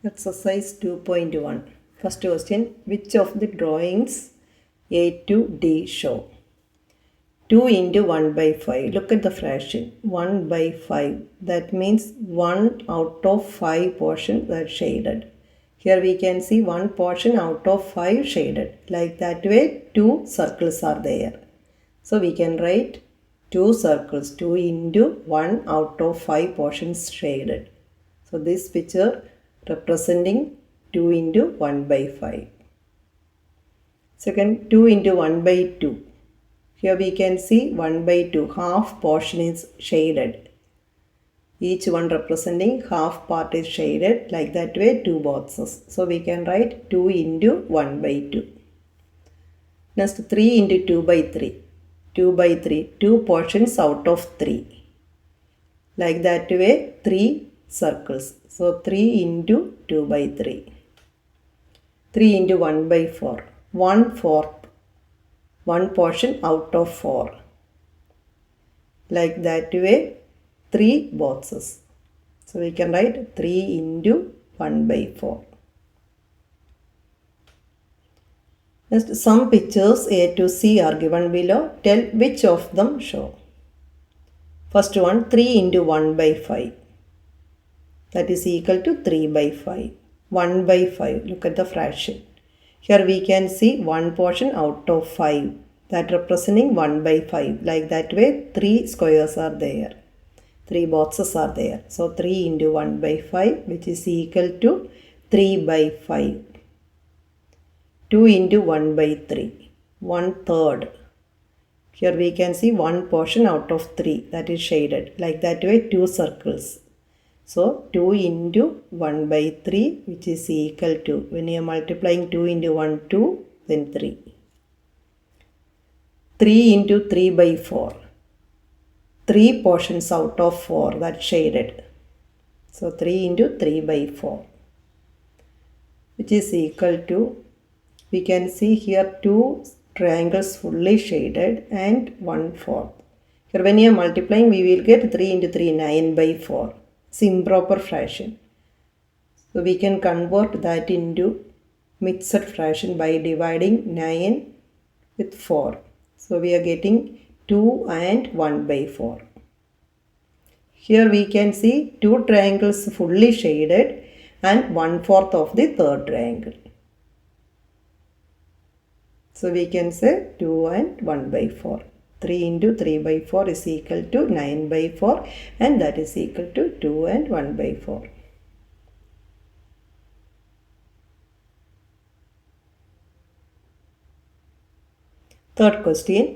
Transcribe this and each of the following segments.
Exercise 2.1. First question. Which of the drawings A to D show? 2 into 1 by 5. Look at the fraction. 1 by 5. That means 1 out of 5 portions are shaded. Here we can see 1 portion out of 5 shaded. Like that way 2 circles are there. So we can write 2 circles. 2 into 1 out of 5 portions shaded. So this picture representing 2 into 1 by 5. Second, 2 into 1 by 2. Here we can see 1 by 2, half portion is shaded. Each one representing half part is shaded, like that way 2 boxes. So we can write 2 into 1 by 2. Next, 3 into 2 by 3. 2 by 3, 2 portions out of 3. Like that way 3 circles. So 3 into 2 by 3. 3 into 1 by 4. 1/4. 1 portion out of 4. Like that way 3 boxes. So we can write 3 into 1 by 4. Next, some pictures A to C are given below. Tell which of them show. First one, 3 into 1 by 5. That is equal to 3 by 5. 1 by 5. Look at the fraction. Here we can see 1 portion out of 5. That representing 1 by 5. Like that way 3 squares are there. 3 boxes are there. So 3 into 1 by 5, which is equal to 3 by 5. 2 into 1 by 3. 1/3. Here we can see 1 portion out of 3. That is shaded. Like that way 2 circles. So 2 into 1 by 3, which is equal to, when you are multiplying 2 into 1, 2, then 3. 3 into 3 by 4. 3 portions out of 4, that's shaded. So 3 into 3 by 4, which is equal to, we can see here 2 triangles fully shaded and 1/4. Here when you are multiplying, we will get 3 into 3, 9 by 4. It's improper fraction. So we can convert that into mixed fraction by dividing 9 with 4. So we are getting 2 and 1 by 4. Here we can see 2 triangles fully shaded and 1/4 of the third triangle. So we can say 2 and 1 by 4. 3 into 3 by 4 is equal to 9 by 4, and that is equal to 2 and 1 by 4. Third question.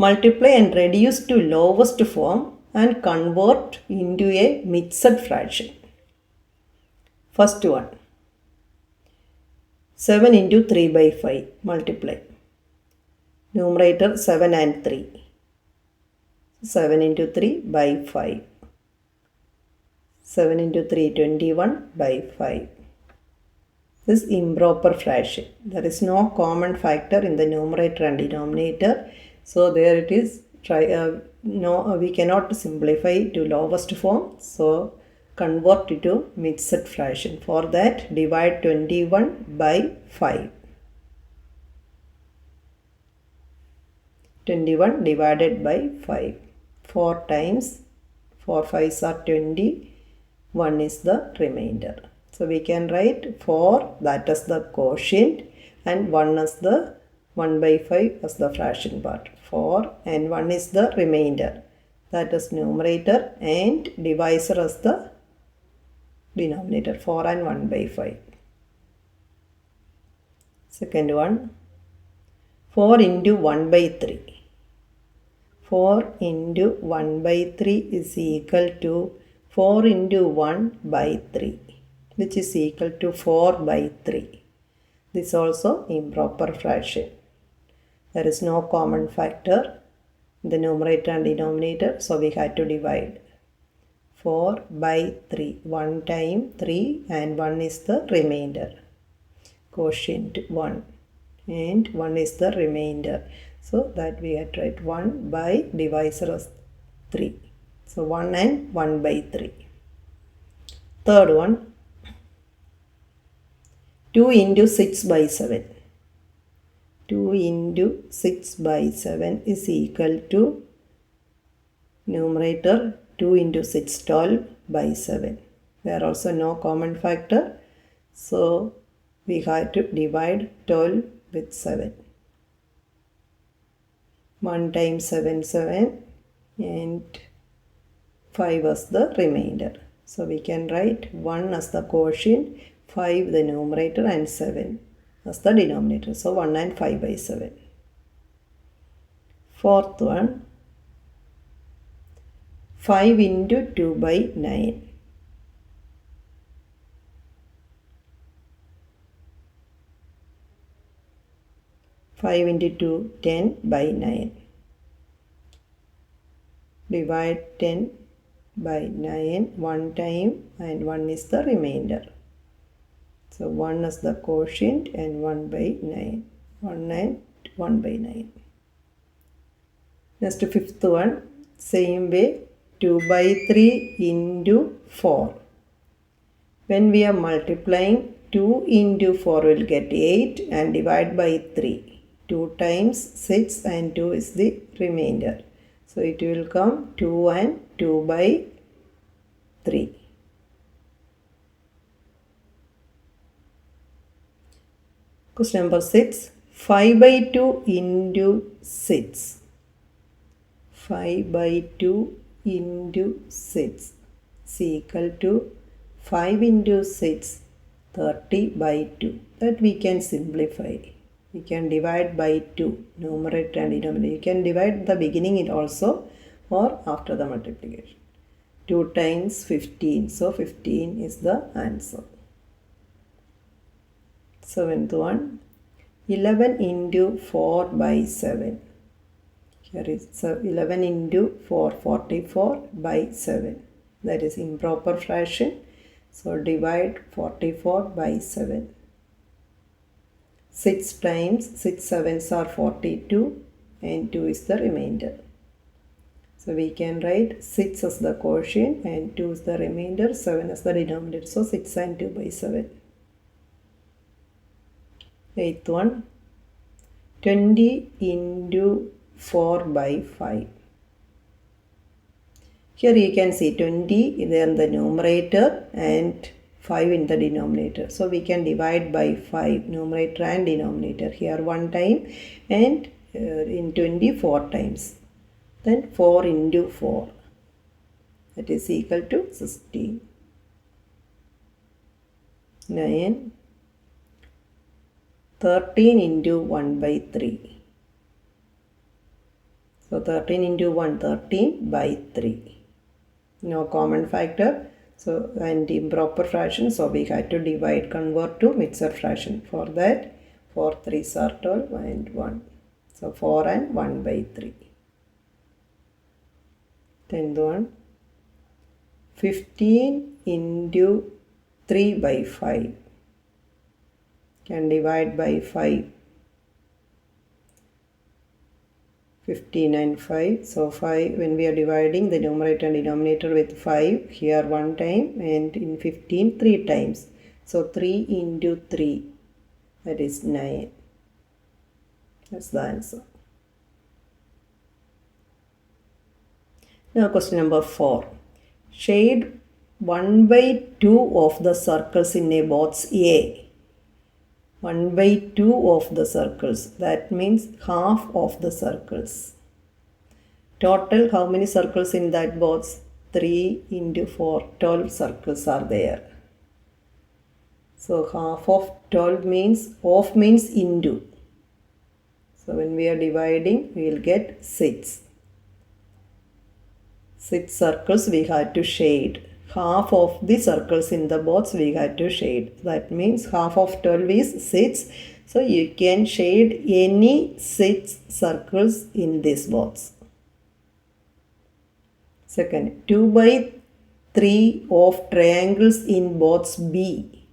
Multiply and reduce to lowest form and convert into a mixed fraction. First one. 7 into 3 by 5. Multiply. Numerator 7 and 3. 7 into 3 by 5. 7 into 3, 21 by 5. This is improper fraction. There is no common factor in the numerator and denominator. So there it is. We cannot simplify to lowest form. So convert it to mixed fraction. For that, divide 21 by 5. 21 divided by 5. 4 times 4 5s are 20. 1 is the remainder. So we can write 4, that is the quotient, and 1 is the 1 by 5 as the fraction part. 4 and 1 is the remainder. That is numerator, and divisor as the denominator. 4 and 1 by 5. Second one. 4 into 1 by 3. 4 into 1 by 3 is equal to 4 into 1 by 3, which is equal to 4 by 3. This is also improper fraction. There is no common factor in the numerator and denominator, so we had to divide. 4 by 3. 1 time 3, and 1 is the remainder. Quotient 1. And 1 is the remainder. So that we had to write 1 by divisor as 3. So 1 and 1 by 3. Third one. 2 into 6 by 7. 2 into 6 by 7 is equal to numerator 2 into 6, 12 by 7. There are also no common factor. So we have to divide 12 with 7. 1 times 7, 7 and 5 as the remainder. So we can write 1 as the quotient, 5 the numerator and 7 as the denominator. So 1 and 5 by 7. Fourth one, 5 into 2 by 9. 5 into 2, 10 by 9. Divide 10 by 9 one time and 1 is the remainder. So 1 is the quotient and 1 by 9. 1 and 1 by 9. Next fifth one, same way, 2 by 3 into 4. When we are multiplying, 2 into 4 will get 8 and divide by 3. 2 times 6 and 2 is the remainder. So it will come 2 and 2 by 3. Question number 6. 5 by 2 into 6. 5 by 2 into 6 is equal to 5 into 6, 30 by 2. That we can simplify. We can divide by 2, numerator and denominator. You can divide the beginning it also or after the multiplication. 2 times 15. So 15 is the answer. Seventh one, 11 into 4 by 7. Here is 11 into 4, 44 by 7. That is improper fraction. So divide 44 by 7. 6 times 6 sevens are 42 and 2 is the remainder. So we can write 6 as the quotient and 2 is the remainder, 7 as the denominator. So 6 and 2 by 7. Eighth one, 20 into 4 by 5. Here you can see 20 is in the numerator and 5 in the denominator. So we can divide by 5, numerator and denominator. Here 1 time and in 20 4 times. Then 4 into 4. That is equal to 16. 9. 13 into 1 by 3. So 13 into 1, 13 by 3. No common factor. So, and improper fraction, so we had to divide, convert to mixed fraction. For that, 4 3s are 12 and 1. So, 4 and 1 by 3. 10th one, 15 into 3 by 5. Can divide by 5. 15 and 5. So 5, when we are dividing the numerator and denominator with 5, here 1 time and in 15 3 times. So 3 into 3, that is 9. That's the answer. Now question number 4. Shade 1 by 2 of the circles in a box A. 1 by 2 of the circles. That means half of the circles. Total, how many circles in that box? 3 into 4. 12 circles are there. So half of 12 means, of means into. So when we are dividing, we will get 6. 6 circles we had to shade. Half of the circles in the box we had to shade. That means half of 12 is 6. So you can shade any 6 circles in this box. Second, 2 by 3 of triangles in box B.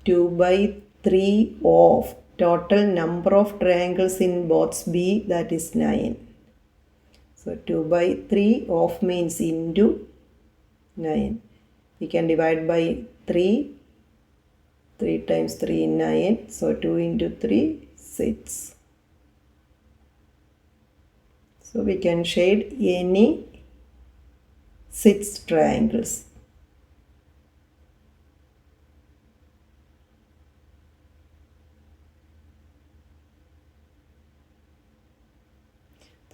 2 by 3 of total number of triangles in box B, that is 9. So 2 by 3 of means into 9. We can divide by 3 3 times 3, 9. So 2 into 3, 6. So we can shade any 6 triangles.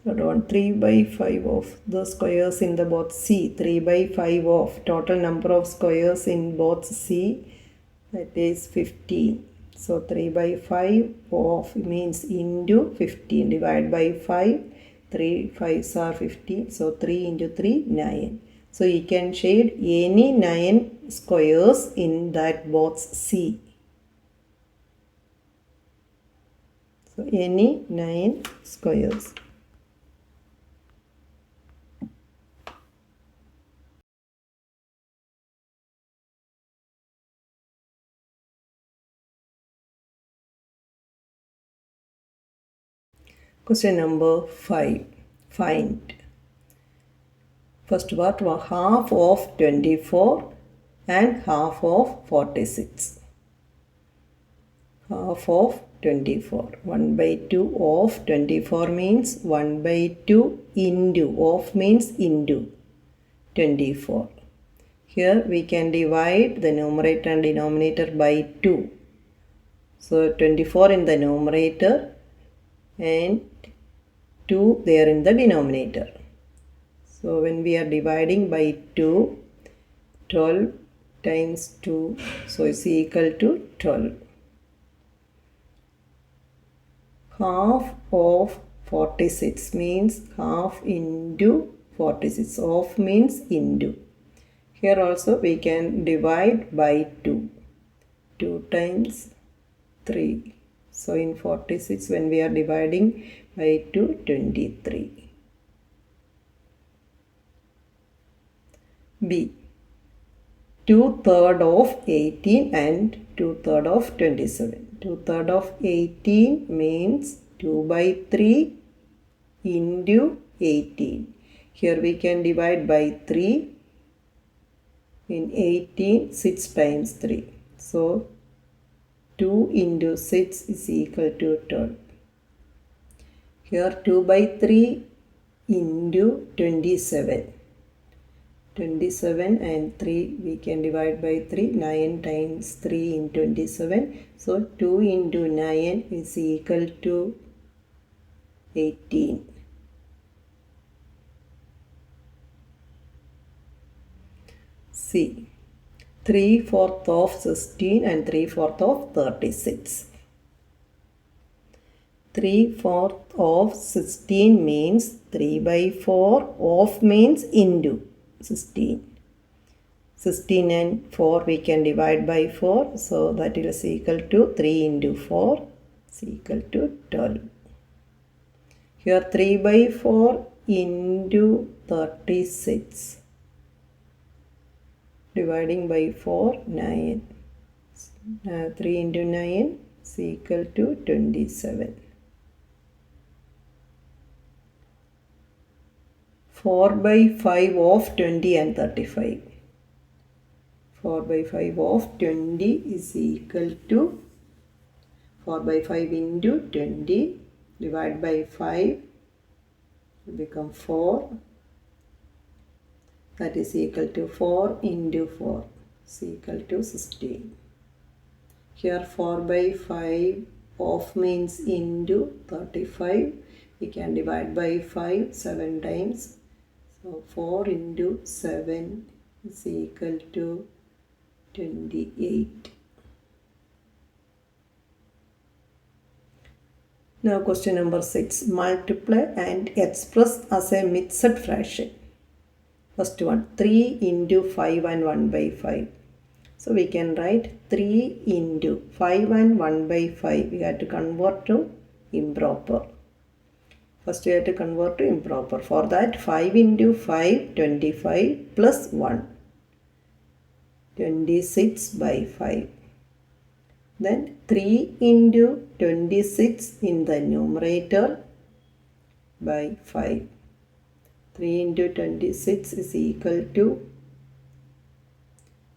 Third one, 3 by 5 of the squares in the both C. 3 by 5 of total number of squares in both C, that is 15. So 3 by 5 of means into 15, divide by 5. 3 5s are 15. So 3 into 3, 9. So you can shade any 9 squares in that box C. So any 9 squares. Question number 5. Find. First part, half of 24 and half of 46. Half of 24. 1 by 2 of 24 means 1 by 2 into. Of means into 24. Here we can divide the numerator and denominator by 2. So 24 in the numerator and 2 there in the denominator. So when we are dividing by 2, 12 times 2, so it's equal to 12. Half of 46 means half into 46. Of means into. Here also we can divide by 2. 2 times 3. So in 46 when we are dividing by 2, 23. B. 2/3 of 18 and 2/3 of 27. 2/3 of 18 means 2 by 3 into 18. Here we can divide by 3. In 18, 6 times 3. So 2 into 6 is equal to 12. Here 2 by 3 into 27. 27 and 3 we can divide by 3. 9 times 3 in 27. So 2 into 9 is equal to 18. C. 3/4 of 16 and 3/4 of 36. 3/4 of 16 means 3 by 4. Of means into 16. 16 and 4 we can divide by 4. So that is equal to 3 into 4 is equal to 12. Here 3 by 4 into 36. Dividing by 4, 9. 3 into 9 is equal to 27. 4 by 5 of 20 and 35. 4 by 5 of 20 is equal to 4 by 5 into 20. Divide by 5. It become 4. That is equal to 4 into 4 is equal to 16. Here 4 by 5 of means into 35. We can divide by 5 7 times. So 4 into 7 is equal to 28. Now question number 6. Multiply and express as a mixed fraction. First one, 3 into 5 and 1 by 5. So we can write 3 into 5 and 1 by 5. We have to convert to improper. First we have to convert to improper. For that 5 into 5, 25 plus 1. 26 by 5. Then 3 into 26 in the numerator by 5. 3 into 26 is equal to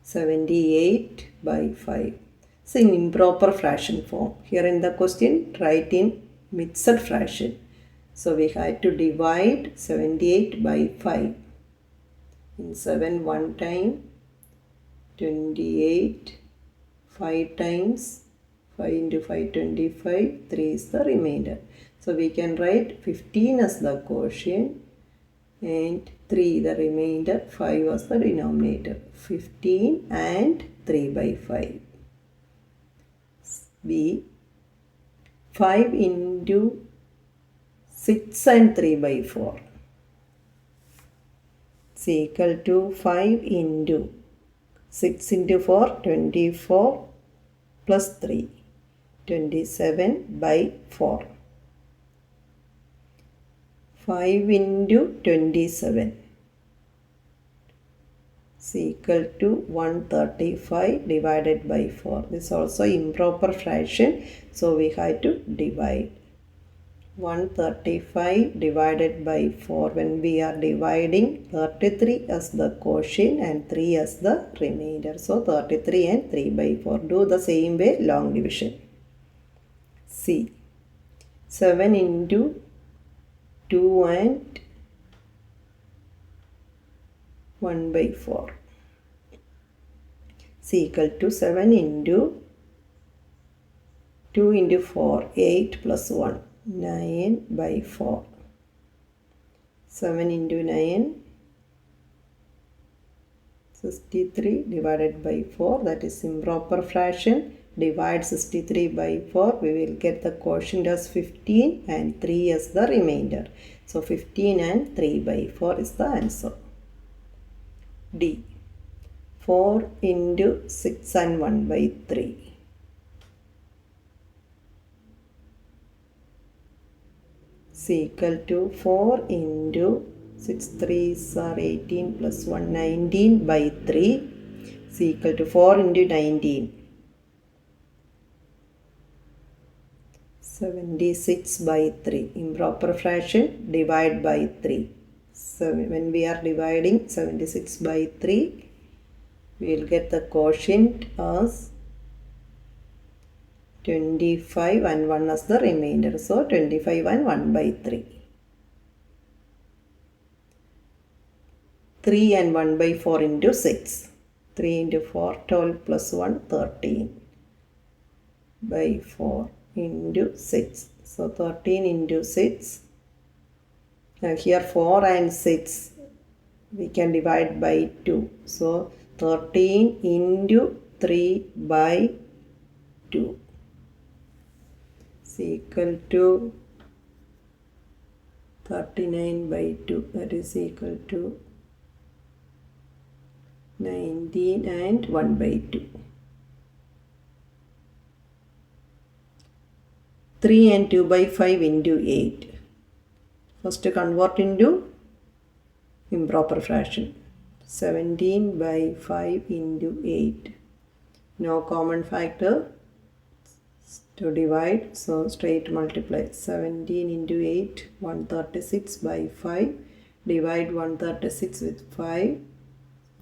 78 by 5. It's in improper fraction form. Here in the question, write in mixed fraction. So we had to divide 78 by 5. In 7 one time, 28, 5 times, 5 into 5, 25, 3 is the remainder. So we can write 15 as the quotient and 3 the remainder, 5 as the denominator. 15 and 3 by 5. B. 5 into 6 and 3 by 4 is equal to 5 into 6 into 4, 24 plus 3, 27 by 4. 5 into 27 is equal to 135 divided by 4. This is also improper fraction, so we have to divide. 135 divided by 4. When we are dividing, 33 as the quotient and 3 as the remainder. So 33 and 3 by 4. Do the same way, long division. C. 7 into 2 and 1 by 4 is equal to 7 into 2 into 4, 8 plus 1, 9 by 4. 7 into 9, 63 divided by 4. That is improper fraction. Divide 63 by 4. We will get the quotient as 15 and 3 as the remainder. So 15 and 3 by 4 is the answer. D. 4 into 6 and 1 by 3 is equal to 4 into 6 3s are 18 plus 1, 19 by 3 is equal to 4 into 19, 76 by 3. Improper fraction, divide by 3. So when we are dividing 76 by 3, we will get the quotient as 25 and 1 as the remainder. So 25 and 1 by 3. 3 and 1 by 4 into 6. 3 into 4, 12 plus 1, 13 by 4 into 6. So 13 into 6. Now here 4 and 6 we can divide by 2. So 13 into 3 by 2 is equal to 39 by 2. That is equal to 19 and 1 by 2. 3 and 2 by 5 into 8. First convert into improper fraction. 17 by 5 into 8. No common factor to divide, so straight multiply. 17 into 8, 136 by 5. Divide 136 with 5.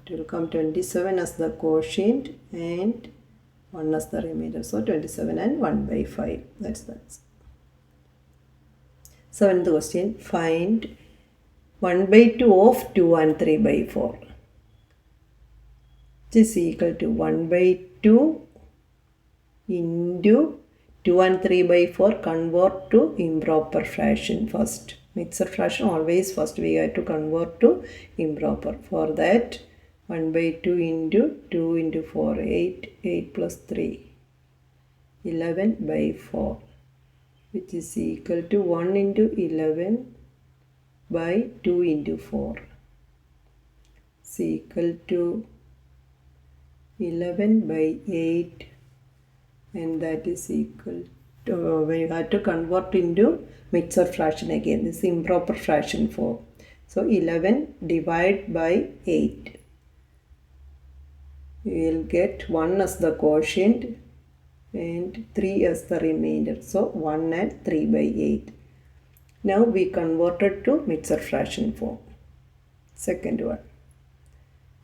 It will come 27 as the quotient and 1 as the remainder. So 27 and 1 by 5. That's the answer. Seventh question. Find 1 by 2 of 2 and 3 by 4. Which is equal to 1 by 2 into 2 and 3 by 4. Convert to improper fraction first. Mixed fraction always first we have to convert to improper. For that 1 by 2 into 2 into 4, 8, 8 plus 3, 11 by 4, which is equal to 1 into 11 by 2 into 4 is equal to 11 by 8, and that is equal to, we have to convert into mixed fraction again. This is improper fraction form. So 11 divided by 8. We will get 1 as the quotient and 3 as the remainder. So 1 and 3 by 8. Now we converted to mixed fraction form. Second one.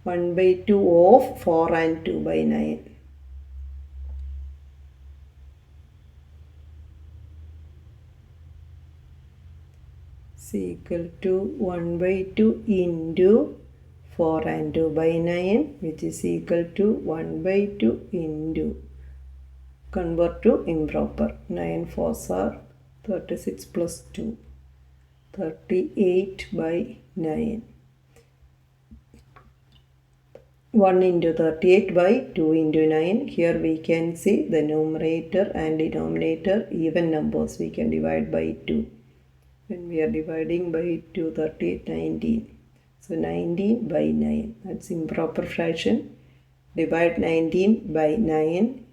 1 by 2 of 4 and 2 by 9. is equal to 1 by 2 into 4 and 2 by 9, which is equal to 1 by 2 into, convert to improper, 9 4s are 36 plus 2, 38 by 9. 1 into 38 by 2 into 9. Here we can see the numerator and denominator even numbers. We can divide by 2. When we are dividing by 2, 38, 19. So 19 by 9. That's improper fraction. Divide 19 by 9.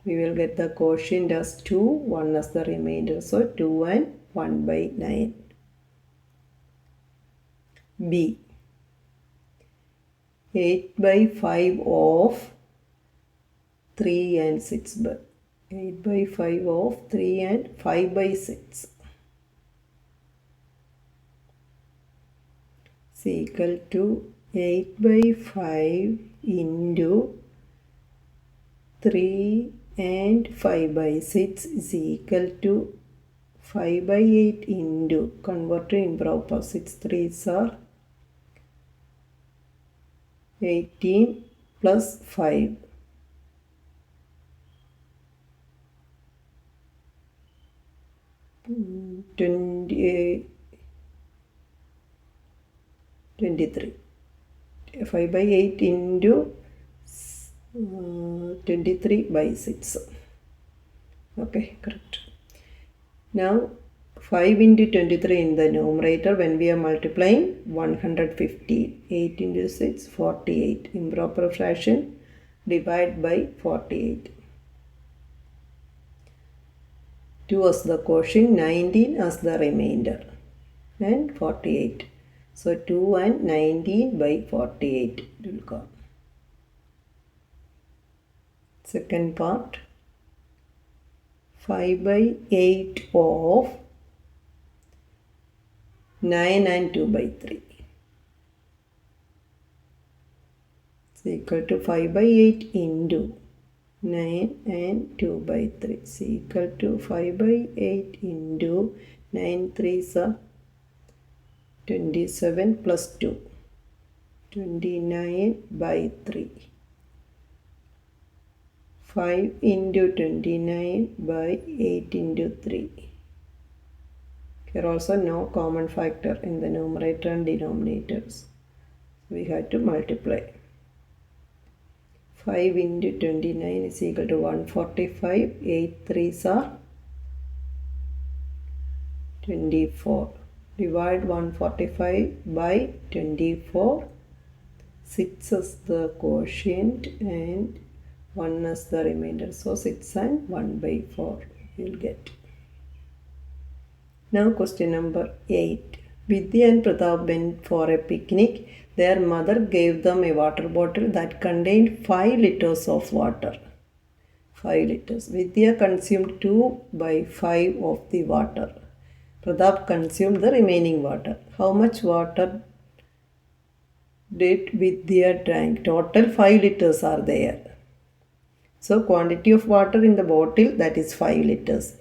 We will get the quotient as 2, 1 as the remainder. So 2 and 1 by 9. B. 8 by 5 of 3 and 6 by 8 by 5 of 3 and 5 by 6 is equal to 8 by 5 into 3 and 5 by 6 is equal to 5 by 8 into, convert to improper, 6 3s are 18 plus 5. 23. 5 by 8 into 23 by 6. Okay, correct. Now 5 into 23 in the numerator, when we are multiplying, 115. 8 into 6, 48. Improper fraction, divide by 48. 2 as the quotient, 19 as the remainder, and 48. So 2 and 19 by 48 will come. Second part, 5 by 8 of 9 and 2 by 3 is equal to 5 by 8 into 9 and 2 by 3 is equal to 5 by 8 into 9 3s are 27 plus 2, 29 by 3. 5 into 29 by 8 into 3. Here also no common factor in the numerator and denominators. We have to multiply. 5 into 29 is equal to 145. 8 3s are 24. Divide 145 by 24. 6 is the quotient and 1 is the remainder. So 6 and 1 by 4 we will get. Now question number 8. Vidya and Pratap went for a picnic. Their mother gave them a water bottle that contained 5 liters of water. 5 liters. Vidya consumed 2 by 5 of the water. Pratap consumed the remaining water. How much water did Vidya drink? Total 5 liters are there. So quantity of water in the bottle, that is 5 liters.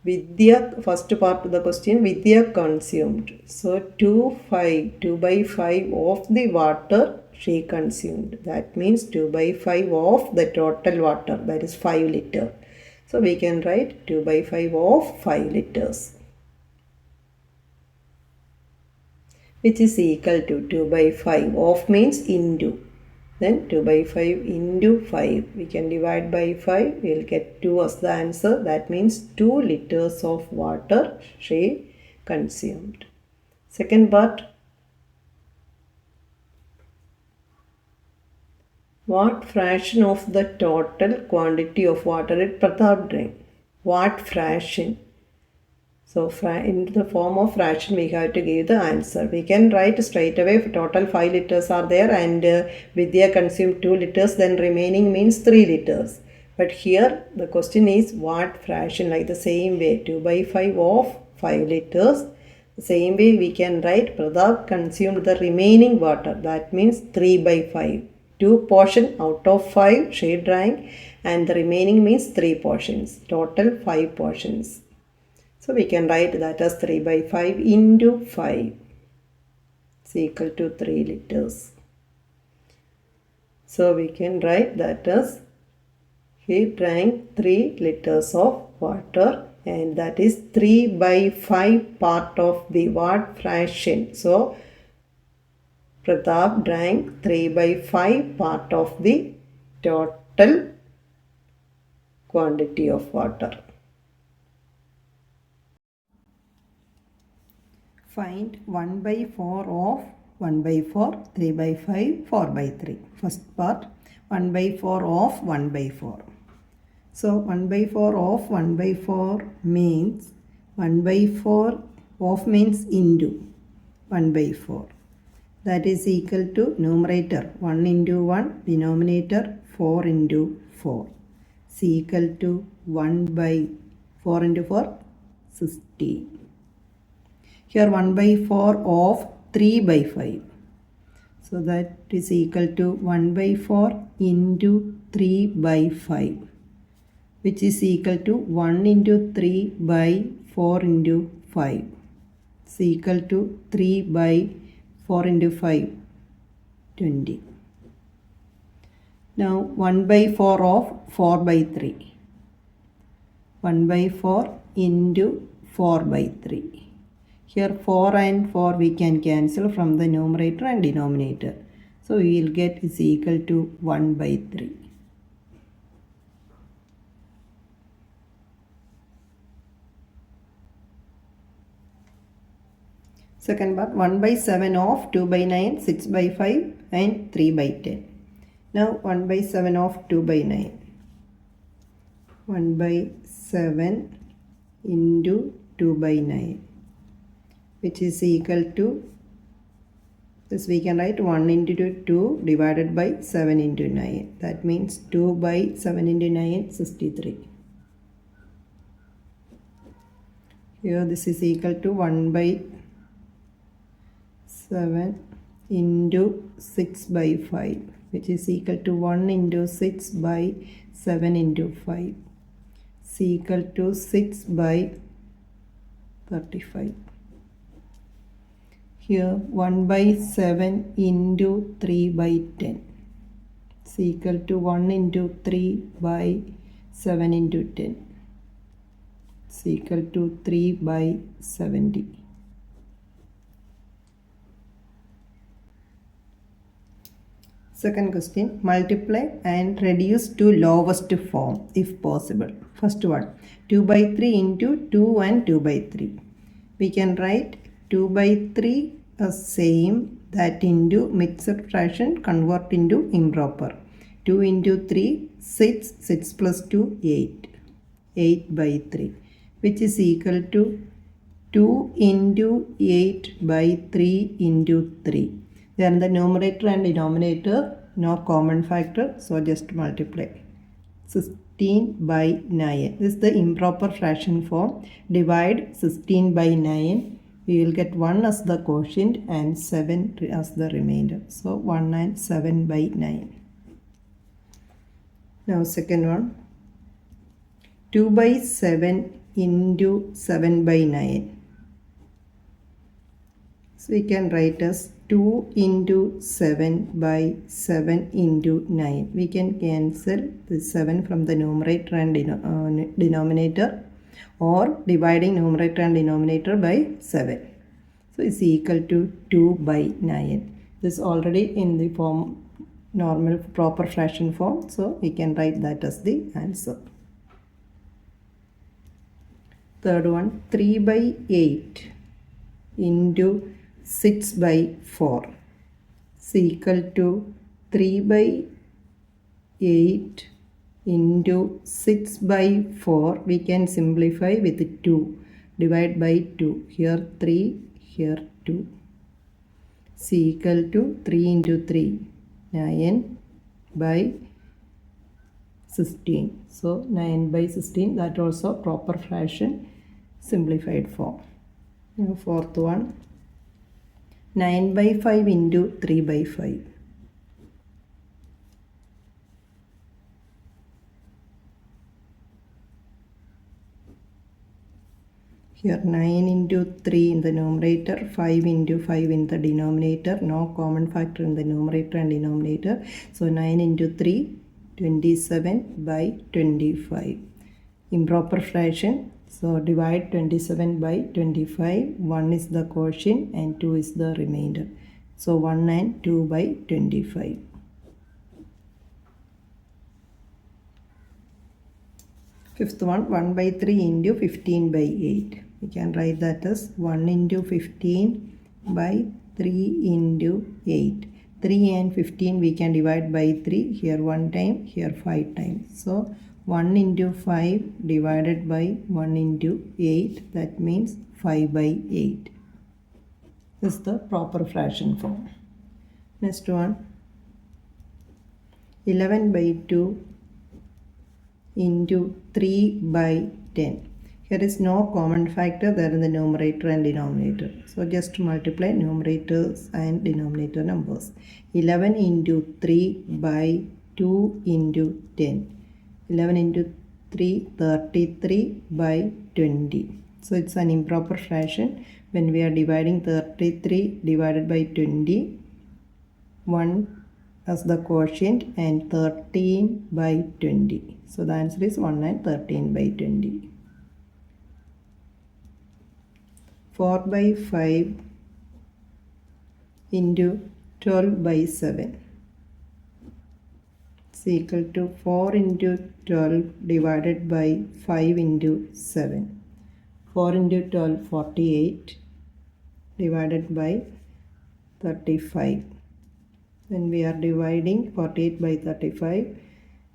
Vidya, first part of the question, Vidya consumed. So 2 by 5 of the water she consumed. That means 2 by 5 of the total water, that is 5 liters. So we can write 2 by 5 of 5 liters, which is equal to 2 by 5. Of means into. Then 2 by 5 into 5. We can divide by 5. We will get 2 as the answer. That means 2 liters of water she consumed. Second part. What fraction of the total quantity of water did Pratap drink? What fraction? So in the form of fraction we have to give the answer. We can write straight away total 5 liters are there and Vidya consumed 2 liters, then remaining means 3 liters. But here the question is what fraction, like the same way 2 by 5 of 5 liters. The same way we can write Pratap consumed the remaining water, that means 3 by 5. 2 portion out of 5 she drank and the remaining means 3 portions. Total 5 portions. So we can write that as 3 by 5 into 5 is equal to 3 liters. So we can write that as he drank 3 liters of water, and that is 3 by 5 part of the what fraction. So Pratap drank 3 by 5 part of the total quantity of water. Find 1 by 4 of 1 by 4, 3 by 5, 4 by 3. First part, 1 by 4 of 1 by 4. So 1 by 4 of 1 by 4 means 1 by 4 of means into 1 by 4. That is equal to numerator 1 into 1, denominator 4 into 4. Is equal to 1 by 4 into 4, 16. Here 1 by 4 of 3 by 5. So that is equal to 1 by 4 into 3 by 5, which is equal to 1 into 3 by 4 into 5. Is equal to 3 by 4 into 5, 20. Now 1 by 4 of 4 by 3. 1 by 4 into 4 by 3. Here 4 and 4 we can cancel from the numerator and denominator. So we will get is equal to 1 by 3. Second part, 1 by 7 of 2 by 9, 6 by 5 and 3 by 10. Now 1 by 7 of 2 by 9. 1 by 7 into 2 by 9, which is equal to, this we can write 1 into 2 divided by 7 into 9. That means 2 by 7 into 9, 63. Here this is equal to 1 by 7 into 6 by 5, which is equal to 1 into 6 by 7 into 5. Is equal to 6 by 35. Here 1 by 7 into 3 by 10 is equal to 1 into 3 by 7 into 10 is equal to 3 by 70. Second question, multiply and reduce to lowest form if possible. First one, 2 by 3 into 2 and 2 by 3. We can write 2 by 3 as same, that into mixed fraction convert into improper. 2 into 3, 6, 6 plus 2, 8. 8 by 3, which is equal to 2 into 8 by 3 into 3. Then the numerator and denominator, no common factor, so just multiply. 16 by 9. This is the improper fraction form. Divide 16 by 9. We will get 1 as the quotient and 7 as the remainder. So 1 and 7 by 9. Now second one. 2 by 7 into 7 by 9. So we can write as 2 into 7 by 7 into 9. We can cancel the 7 from the numerator and denominator, or dividing numerator and denominator by 7. So it's equal to 2 by 9. This is already in the form, normal proper fraction form. So we can write that as the answer. Third one, 3 by 8 into 6 by 4 is equal to 3 by 8 into 6 by 4. We can simplify with 2. Divide by 2. Here 3, here 2. Is equal to 3 into 3. 9 by 16. So 9 by 16, that also proper fraction simplified form. Now fourth one, 9 by 5 into 3 by 5. Here 9 into 3 in the numerator, 5 into 5 in the denominator. No common factor in the numerator and denominator. So 9 into 3, 27 by 25. Improper fraction. So divide 27 by 25. 1 is the quotient and 2 is the remainder. So 1 and 2 by 25. Fifth one, 1 by 3 into 15 by 8. We can write that as 1 into 15 by 3 into 8. 3 and 15 we can divide by 3. Here 1 time, here 5 times. So 1 into 5 divided by 1 into 8. That means 5 by 8. This is the proper fraction form. Next one, 11 by 2 into 3 by 10. Here is no common factor there in the numerator and denominator. So just multiply numerators and denominator numbers. 11 into 3 by 2 into 10. 11 into 3, 33 by 20. So it's an improper fraction. When we are dividing 33 divided by 20, 1 as the quotient and 13 by 20. So the answer is 1 and 13 by 20. 4 by 5 into 12 by 7 is equal to 4 into 12 divided by 5 into 7. 4 into 12, 48 divided by 35. When we are dividing 48 by 35,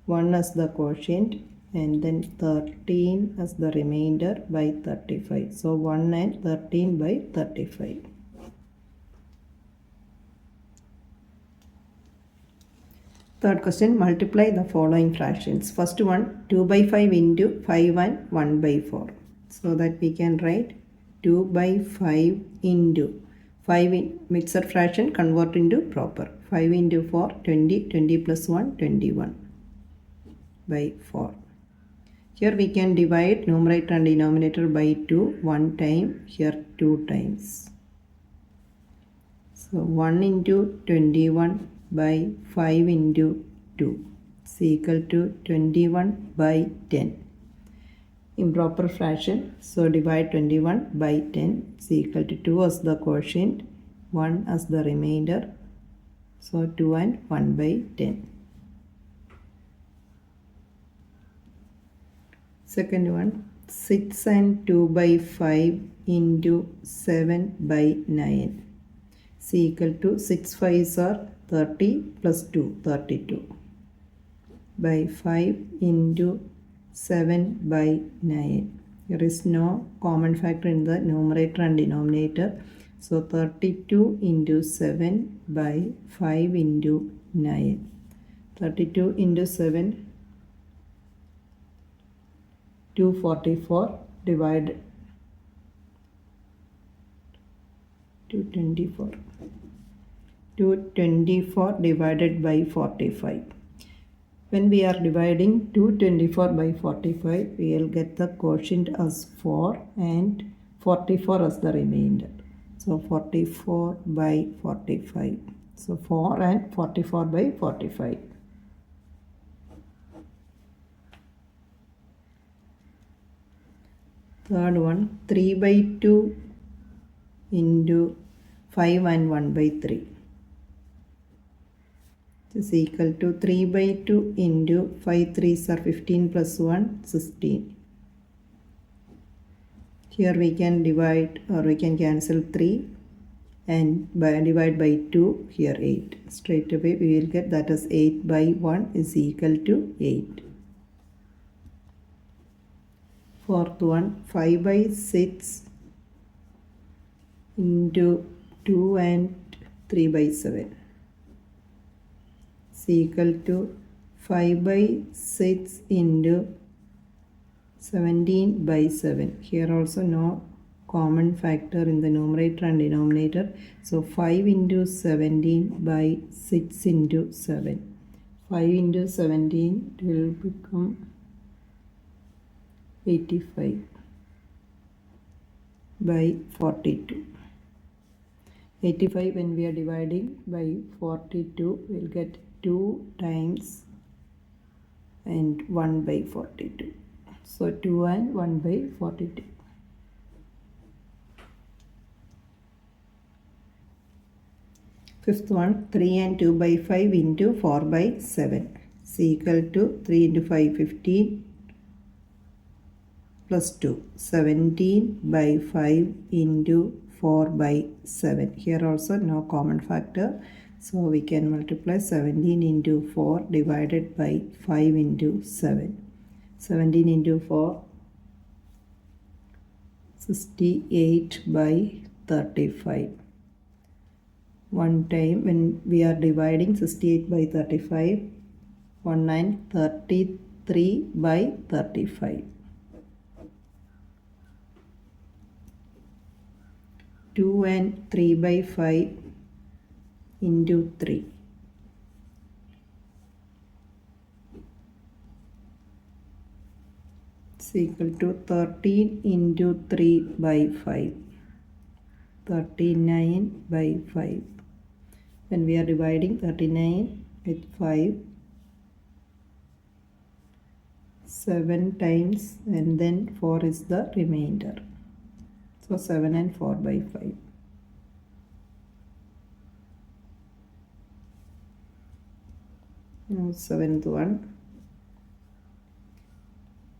1 as the quotient and then 13 as the remainder by 35. So 1 and 13 by 35. Third question, multiply the following fractions. First one, 2 by 5 into 5 and 1 by 4. So that we can write 2 by 5 into 5 in mixed fraction, convert into proper. 5 into 4, 20, 20 plus 1, 21 by 4. Here we can divide numerator and denominator by 2, 1 time, here 2 times. So 1 into 21 by 5 into 2 is equal to 21 by 10. Improper fraction, so divide 21 by 10 is equal to 2 as the quotient, 1 as the remainder. So 2 and 1 by 10. Second one, 6 and 2 by 5 into 7 by 9 is equal to 6 5s are 30 plus 2, 32 by 5 into 7 by 9. There is no common factor in the numerator and denominator. So 32 into 7 by 5 into 9. 32 into 7, 244 divided 224. 224 divided by 45. When we are dividing 224 by 45, we will get the quotient as 4 and 44 as the remainder. So 44 by 45. So 4 and 44 by 45. Third one, 3 by 2 into 5 and 1 by 3 is equal to 3 by 2 into 5 3s are 15 plus 1, 16. Here we can divide or we can cancel 3 and divide by 2, here 8. Straight away we will get that as 8 by 1 is equal to 8. Fourth one, 5 by 6 into 2 and 3 by 7 is equal to 5 by 6 into 17 by 7. Here also no common factor in the numerator and denominator. So 5 into 17 by 6 into 7. 5 into 17 will become 85. by 42. 85 when we are dividing by 42, we'll get 2 times and 1 by 42. So 2 and 1 by 42. Fifth one, 3 and 2 by 5 into 4 by 7 is equal to 3 into 5, 15 plus 2, 17 by 5 into 4 by 7. Here also no common factor. So we can multiply 17 into 4 divided by 5 into 7. 17 into 4, 68 by 35. One time when we are dividing 68 by 35, 1 and 33 by 35. 2 and 3 by 5 into 3. It's equal to 13 into 3 by 5. 39 by 5. When we are dividing 39 with 5, 7 times and then 4 is the remainder. So 7 and 4 by 5. Now seventh one.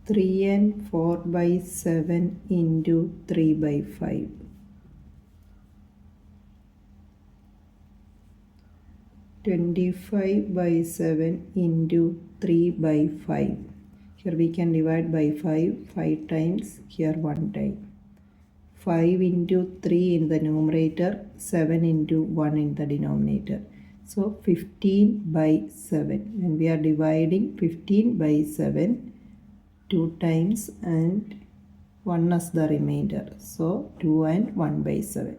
3 and 4 by 7 into 3 by 5. 25 by 7 into 3 by 5. Here we can divide by 5 times, here 1 time. 5 into 3 in the numerator, 7 into 1 in the denominator. So 15 by 7. When we are dividing 15 by 7, 2 times and 1 as the remainder. So 2 and 1 by 7.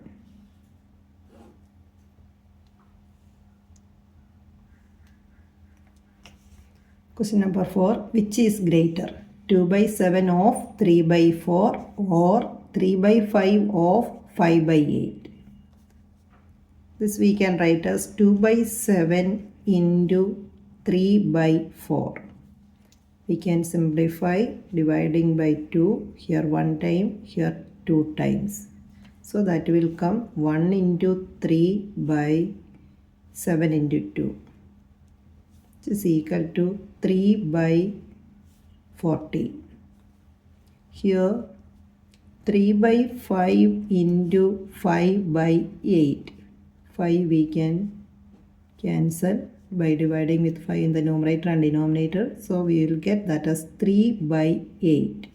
Question number 4. Which is greater? 2 by 7 of 3 by 4 or 3 by 5 of 5 by 8? This we can write as 2 by 7 into 3 by 4. We can simplify dividing by 2. Here 1 time, here 2 times. So that will come 1 into 3 by 7 into 2. Which is equal to 3 by 40. Here 3 by 5 into 5 by 8. 5 we can cancel by dividing with 5 in the numerator and denominator. So we will get that as 3 by 8.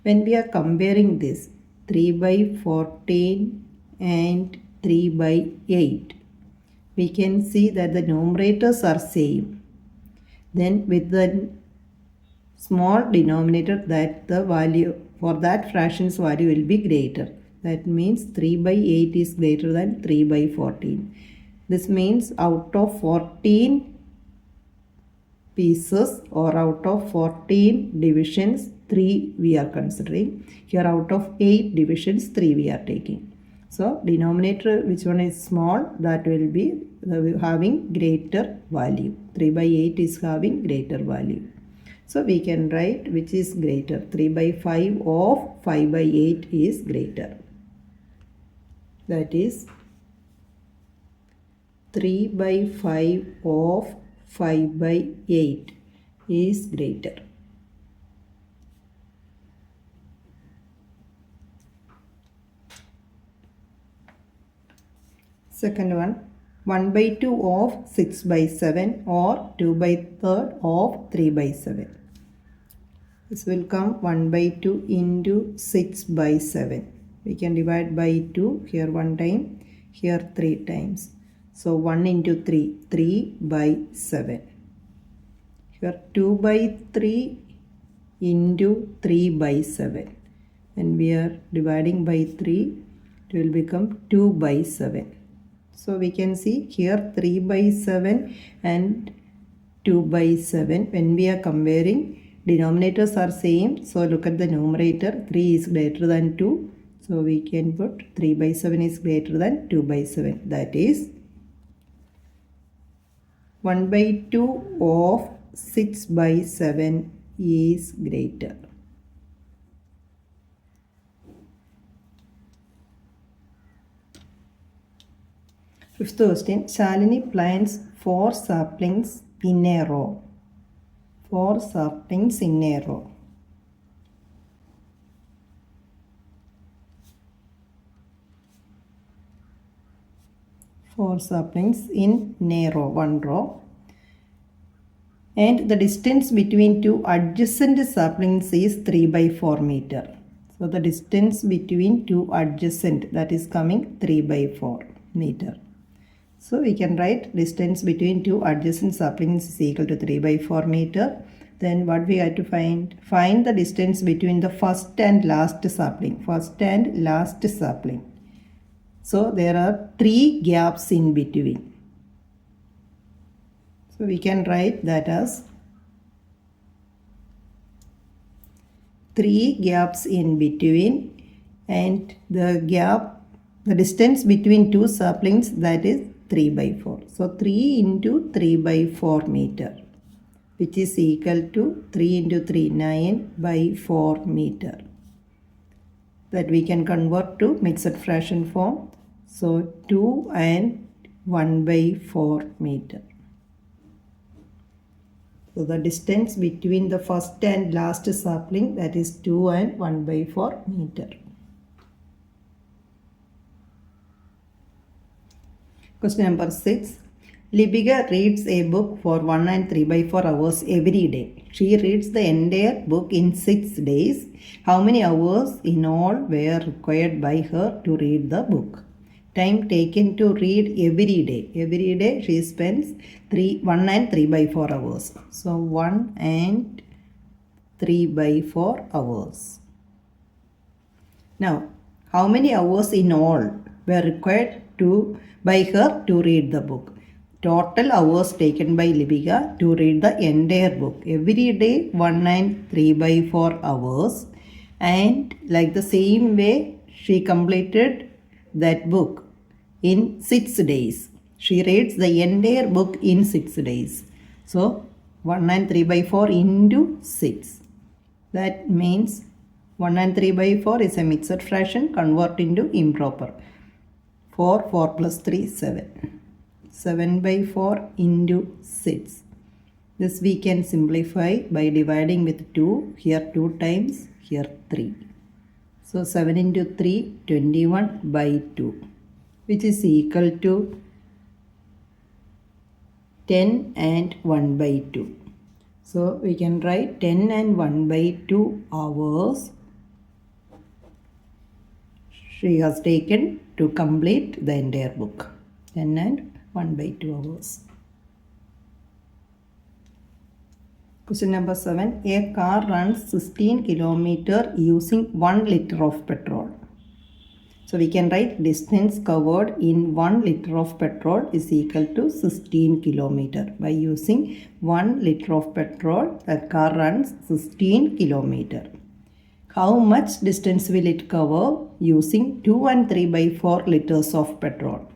When we are comparing this 3 by 14 and 3 by 8, we can see that the numerators are same. Then with the small denominator, that the value for that fraction's value will be greater. That means 3 by 8 is greater than 3 by 14. This means out of 14 pieces or out of 14 divisions, 3 we are considering. Here out of 8 divisions, 3 we are taking. So denominator, which one is small, that will be having greater value. 3 by 8 is having greater value. So we can write which is greater. 3 by 5 of 5 by 8 is greater. That is 3 by 5 of 5 by 8 is greater. Second one, 1 by 2 of 6 by 7 or 2 by 3rd of 3 by 7. This will come 1 by 2 into 6 by 7. We can divide by 2, here 1 time, here 3 times. So 1 into 3, 3 by 7. Here 2 by 3 into 3 by 7. When we are dividing by 3, it will become 2 by 7. So we can see here 3 by 7 and 2 by 7. When we are comparing, denominators are same. So look at the numerator. 3 is greater than 2. So we can put 3 by 7 is greater than 2 by 7. That is 1 by 2 of 6 by 7 is greater. Fifth question, Shalini plants 4 saplings in a row. 4 saplings in a row. Four saplings in a row, one row. And the distance between two adjacent saplings is 3 by 4 meter. So the distance between two adjacent, that is coming 3 by 4 meter. So we can write distance between two adjacent saplings is equal to 3 by 4 meter. Then what we have to find? Find the distance between the first and last sapling. First and last sapling. So there are 3 gaps in between. So we can write that as 3 gaps in between, and the distance between two saplings, that is 3 by 4. So 3 into 3 by 4 meter, which is equal to 3 into 3, 9 by 4 meter. That we can convert to mixed fraction form. So 2 and 1 by 4 meter. So the distance between the first and last sapling, that is 2 and 1 by 4 meter. Question number 6. Libika reads a book for 1 and 3 by 4 hours every day. She reads the entire book in 6 days. How many hours in all were required by her to read the book? Time taken to read every day. Every day she spends 1 and 3 by 4 hours. So 1 and 3 by 4 hours. Now, how many hours in all were required by her to read the book? Total hours taken by Libika to read the entire book. Every day 1 and 3 by 4 hours. And like the same way she completed that book in 6 days. She reads the entire book in 6 days. So 1 and 3 by 4 into 6. That means 1 and 3 by 4 is a mixed fraction. Convert into improper. 4 plus 3, 7. 7 by 4 into 6. This we can simplify by dividing with 2. Here 2 times, here 3. So 7 into 3, 21 by 2. Which is equal to 10 and 1 by 2. So we can write 10 and 1 by 2 hours she has taken to complete the entire book. 10 and 1 by 2 hours. Question number 7. A car runs 16 km using 1 liter of petrol. So we can write distance covered in 1 liter of petrol is equal to 16 km. By using 1 liter of petrol, the car runs 16 km. How much distance will it cover using 2 and 3 by 4 liters of petrol?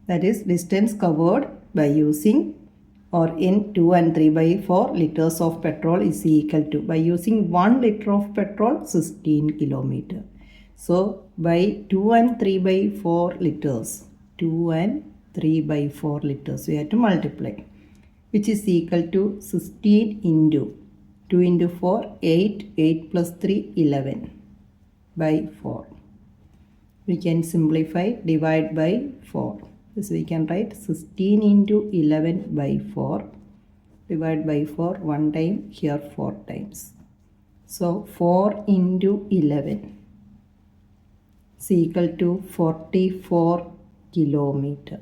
That is distance covered by using or in 2 and 3 by 4 liters of petrol is equal to, by using 1 liter of petrol, 16 km. So by 2 and 3 by 4 liters, 2 and 3 by 4 liters, we have to multiply, which is equal to 16 into 2 into 4, 8, 8 plus 3, 11 by 4. We can simplify, divide by 4. This we can write 16 into 11 by 4, divide by 4, 1 time, here 4 times. So 4 into 11 is equal to 44 km.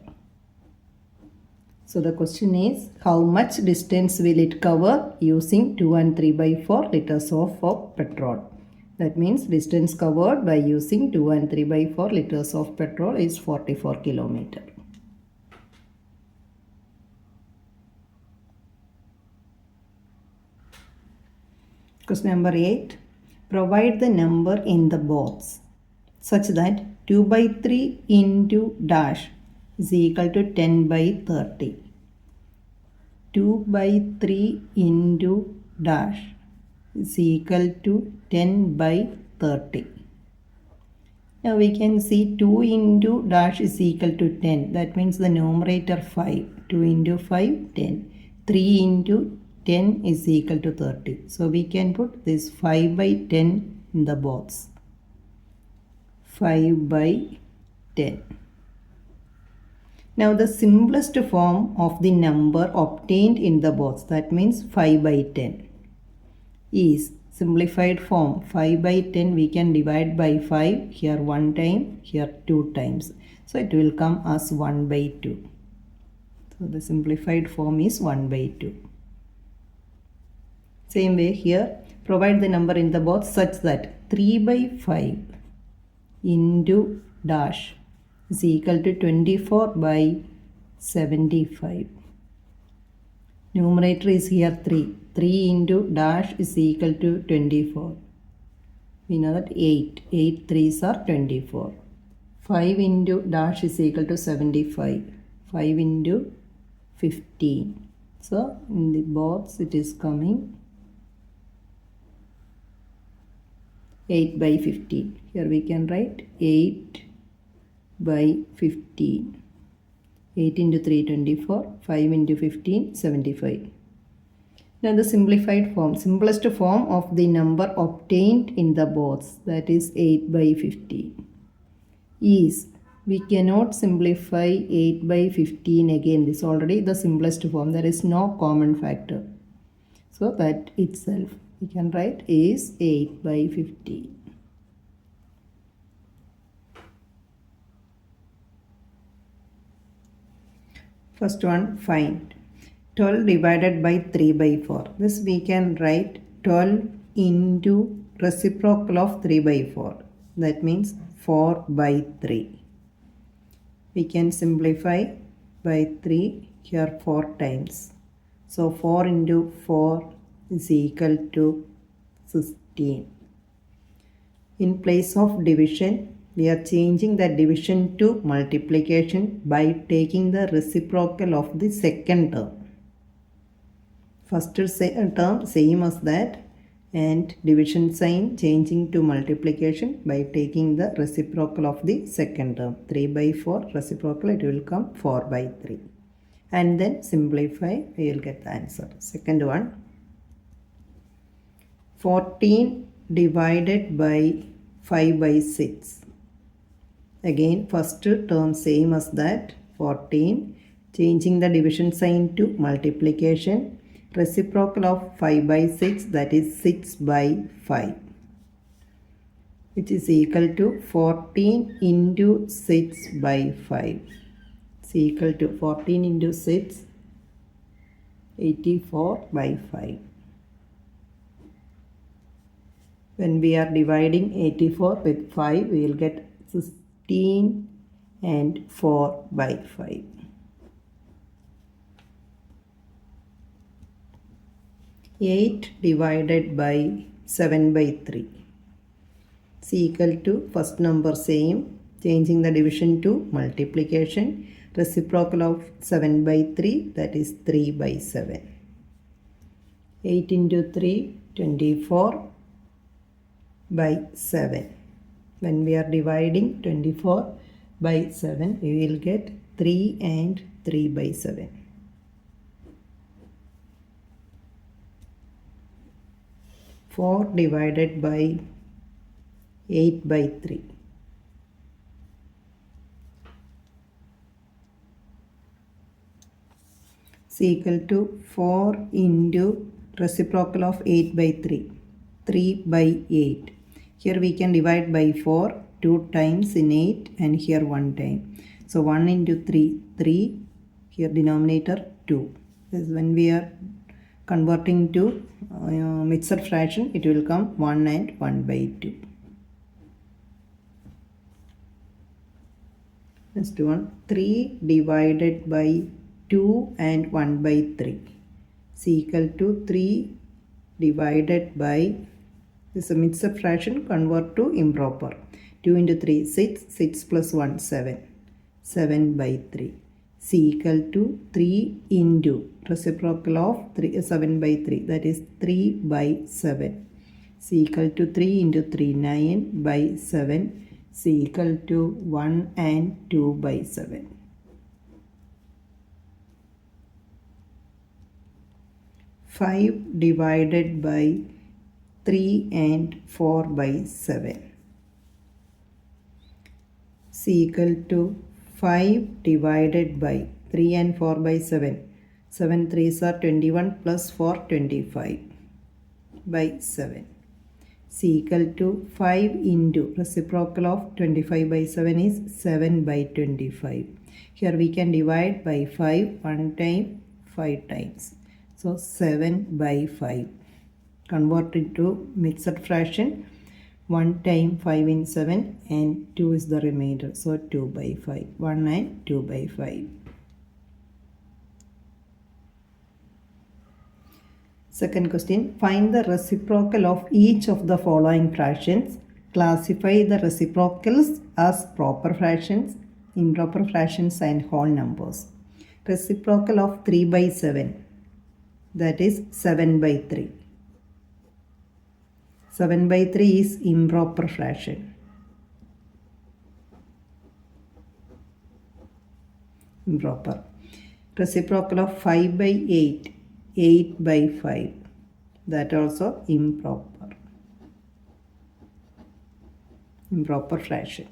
So the question is, how much distance will it cover using 2 and 3 by 4 liters of petrol? That means distance covered by using 2 and 3 by 4 liters of petrol is 44 km. Question number 8. Provide the number in the box. such that 2 by 3 into dash is equal to 10 by 30. 2 by 3 into dash is equal to 10 by 30. Now we can see 2 into dash is equal to 10. That means the numerator 5. 2 into 5, 10. 3 into 10 is equal to 30. So we can put this 5 by 10 in the box. 5 by 10. Now the simplest form of the number obtained in the box, that means 5 by 10, is simplified form. 5 by 10 we can divide by 5, here 1 time, here 2 times. So it will come as 1 by 2. So the simplified form is 1 by 2. Same way here, provide the number in the box such that 3 by 5 into dash is equal to 24 by 75. Numerator is here 3. 3 into dash is equal to 24. We know that 8. 8 3s are 24. 5 into dash is equal to 75. 5 into 15. So in the box it is coming 8 by 15. Here we can write 8 by 15. 8 into 3, 24. 5 into 15, 75. Now the simplified form, simplest form of the number obtained in the box, that is 8 by 15, is, we cannot simplify 8 by 15 again. This is already the simplest form. There is no common factor. So that itself we can write is 8 by 15. First one, find 12 divided by 3 by 4. This we can write 12 into reciprocal of 3 by 4. That means 4 by 3. We can simplify by 3 here 4 times. So 4 into 4 is equal to 16. In place of division, we are changing the division to multiplication by taking the reciprocal of the second term. First term same as that, and division sign changing to multiplication by taking the reciprocal of the second term. 3 by 4 reciprocal, it will come 4 by 3. And then simplify, we will get the answer. Second one, 14 divided by 5 by 6. Again first term same as that, 14, changing the division sign to multiplication. Reciprocal of 5 by 6, that is 6 by 5, which is equal to 14 into 6 by 5. It's equal to 14 into 6, 84 by 5. When we are dividing 84 with 5, we will get 16 and 4 by 5. 8 divided by 7 by 3 is equal to first number same, changing the division to multiplication. Reciprocal of 7 by 3, that is 3 by 7. 8 into 3, 24 by 7. When we are dividing 24 by 7, we will get 3 and 3 by 7. 4 divided by 8 by 3 is equal to 4 into reciprocal of 8 by 3, 3 by 8. Here we can divide by 4 2 times in 8 and here 1 time. So 1 into 3, 3, here denominator 2. This is when we are converting to mixed fraction, it will come 1 and 1 by 2. Next one, 3 divided by 2 and 1 by 3 is equal to 3 divided by, this is a mixed fraction, convert to improper. 2 into 3, 6. 6 plus 1, 7. 7 by 3. C equal to 3 into reciprocal of 7 by 3. That is 3 by 7. C equal to 3 into 3, 9 by 7. C equal to 1 and 2 by 7. 5 divided by 3 and 4 by 7. C equal to 5 divided by 3 and 4 by 7. 7 3s are 21 plus 4, 25 by 7. C equal to 5 into reciprocal of 25 by 7 is 7 by 25. Here we can divide by 5 one time, 5 times. So 7 by 5. Convert into mixed fraction. 1 time 5 in 7 and 2 is the remainder. So 2 by 5. 1 and 2 by 5. Second question. Find the reciprocal of each of the following fractions. Classify the reciprocals as proper fractions, improper fractions and whole numbers. Reciprocal of 3 by 7. That is 7 by 3. 7 by 3 is improper fraction. Improper. Reciprocal of 5 by 8. 8 by 5. That also improper. Improper fraction.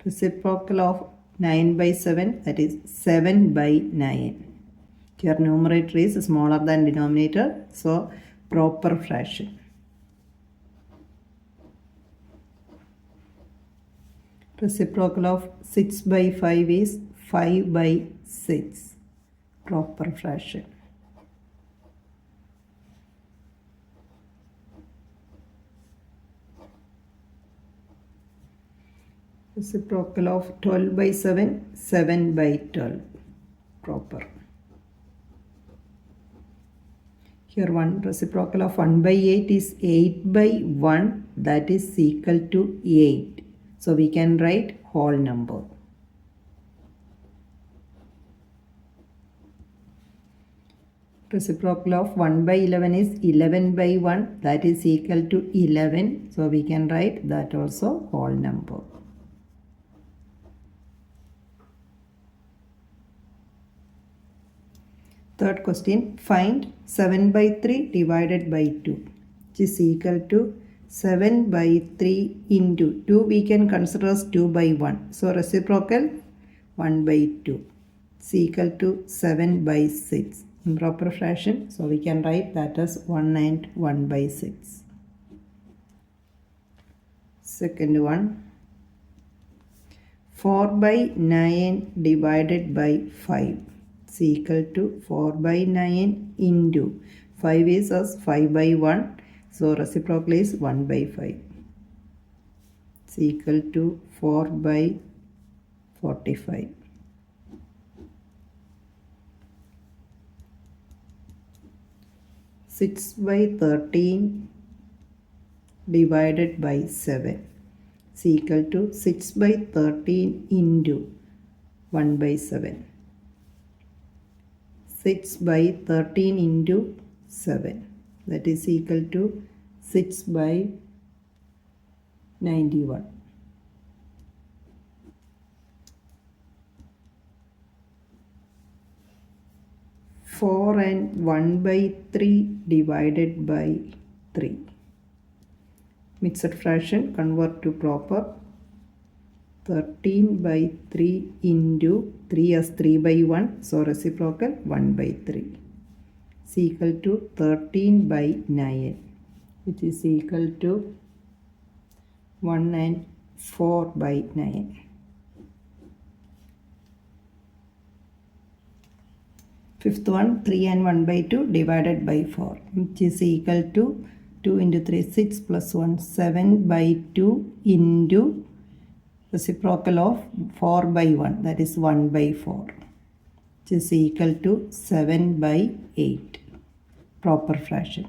Reciprocal of 9 by 7. That is 7 by 9. Here numerator is smaller than denominator. So proper fraction. Reciprocal of 6 by 5 is 5 by 6. Proper fraction. Reciprocal of 12 by 7, 7 by 12. Proper. Here one reciprocal of 1 by 8 is 8 by 1. That is equal to 8. So we can write whole number. Reciprocal of 1 by 11 is 11 by 1. That is equal to 11. So we can write that also whole number. Third question. Find 7 by 3 divided by 2, which is equal to 7 by 3 into 2 we can consider as 2 by 1. So reciprocal 1 by 2 is equal to 7 by 6. Improper fraction. So we can write that as 1 and 1 by 6. Second one. 4 by 9 divided by 5 is equal to 4 by 9 into 5 is as 5 by 1. So reciprocal is 1 by 5. It's equal to 4 by 45. Six by 13 divided by 7 is equal to 6 by 13 into 1 by 7. 6 by 13 into 7. That is equal to 6 by 91. 4 and 1 by 3 divided by 3. Mixed fraction, convert to proper. 13 by 3 into 3 as 3 by 1. So reciprocal 1 by 3. Is equal to 13 by 9, which is equal to 1 and 4 by 9. Fifth one, 3 and 1 by 2 divided by 4, which is equal to 2 into 3, 6 plus 1, 7 by 2 into reciprocal of 4 by 1, that is 1 by 4, which is equal to 7 by 8. Proper fraction.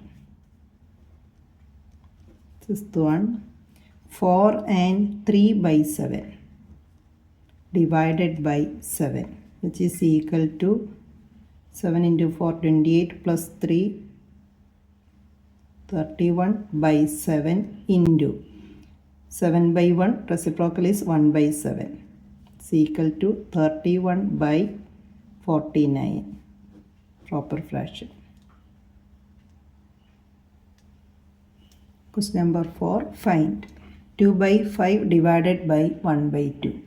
Sixth one, 4 and 3 by 7 divided by 7, which is equal to 7 into 4, 28 plus 3, 31 by 7 into 7 by 1, reciprocal is 1 by 7. It's equal to 31 by 49, proper fraction. Question number 4, find 2 by 5 divided by 1 by 2.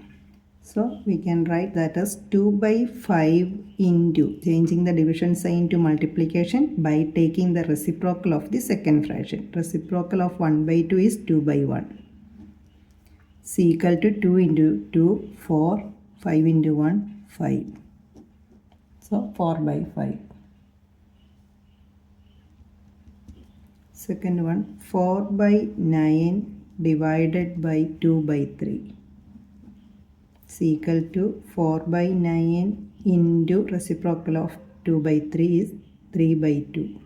So we can write that as 2 by 5 into, changing the division sign to multiplication by taking the reciprocal of the second fraction. Reciprocal of 1 by 2 is 2 by 1. Is equal to 2 into 2, 4, 5 into 1, 5. So 4 by 5. Second one, 4 by 9 divided by 2 by 3. Is equal to 4 by 9 into reciprocal of 2 by 3 is 3 by 2.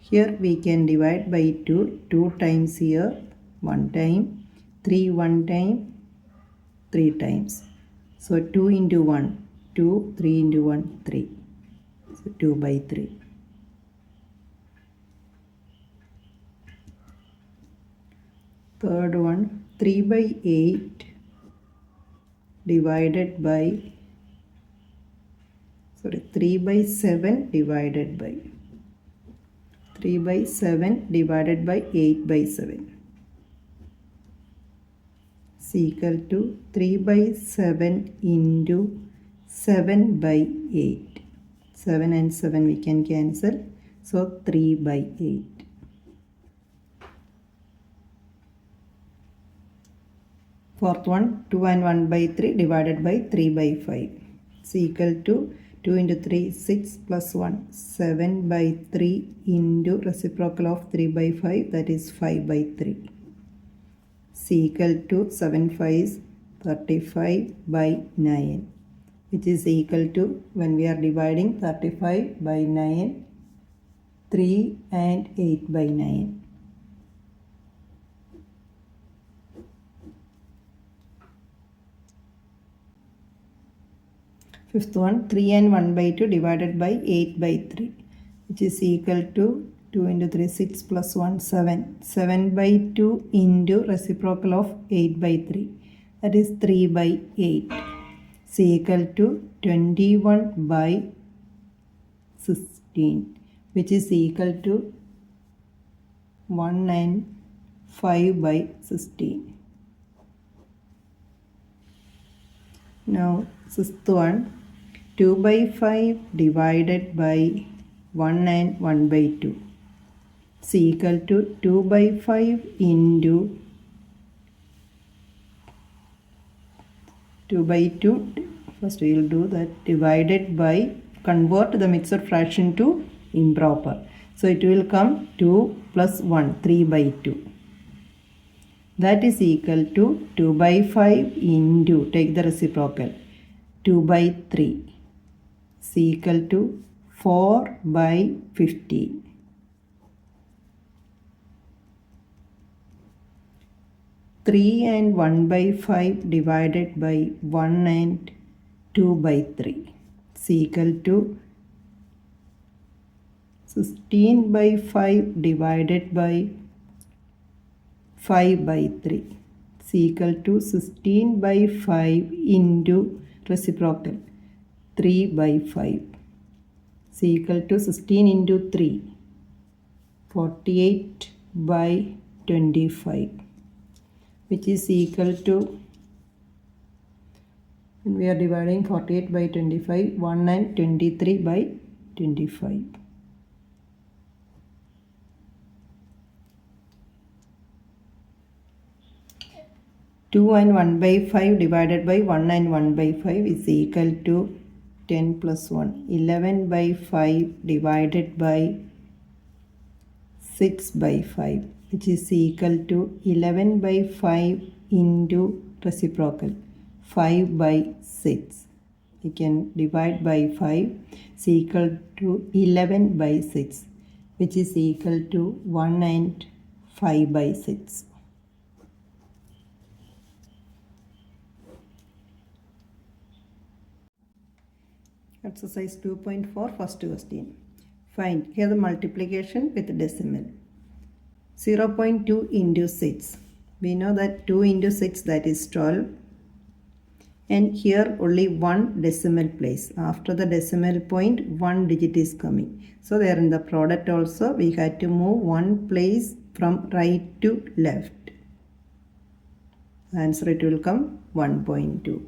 Here we can divide by 2, 2 times here, 1 time, 3 1 time, 3 times. So 2 into 1, 2, 3 into 1, 3. So 2 by 3. Third one, 3 by 8 divided by, 3 by 7 divided by, 3 by 7 divided by 8 by 7. Is equal to 3 by 7 into 7 by 8. 7 and 7 we can cancel. So 3 by 8. Fourth one, 2 and 1 by 3 divided by 3 by 5. Is equal to 2 into 3, 6 plus 1, 7 by 3 into reciprocal of 3 by 5, that is 5 by 3. Is equal to 7 5 35 by 9, which is equal to, when we are dividing 35 by 9, 3 and 8 by 9. Fifth one, 3 and 1 by 2 divided by 8 by 3, which is equal to 2 into 3, 6 plus 1, 7. 7 by 2 into reciprocal of 8 by 3, that is 3 by 8. Is equal to 21 by 16, which is equal to 1 and 5 by 16. Now, sixth one, 2 by 5 divided by 1 and 1 by 2 is equal to 2 by 5 into 2 by 2. First we will do that, divided by, convert the mixed fraction to improper. So it will come 2 plus 1, 3 by 2. That is equal to 2 by 5 into, take the reciprocal, 2 by 3 is equal to 4 by 15. Three and 1 by 5 divided by 1 and 2 by 3 is equal to 16 by 5 divided by 5 by 3 is equal to 16 by 5 into reciprocal 3 by 5 is equal to 16 into 3, 48 by 25, which is equal to, when we are dividing 48 by 25, 1 and 23 by 25. Two and 1 by 5 divided by 1 and 1 by 5 is equal to 10 plus 1. 11 by 5 divided by 6 by 5, which is equal to 11 by 5 into reciprocal 5 by 6. We can divide by 5 is equal to 11 by 6, which is equal to 1 and 5 by 6. Exercise 2.4, first question. Find here the multiplication with decimal. 0.2 into 6. We know that 2 into 6, that is 12. And here only one decimal place. After the decimal point, one digit is coming. So there in the product also, we had to move one place from right to left. Answer, it will come 1.2.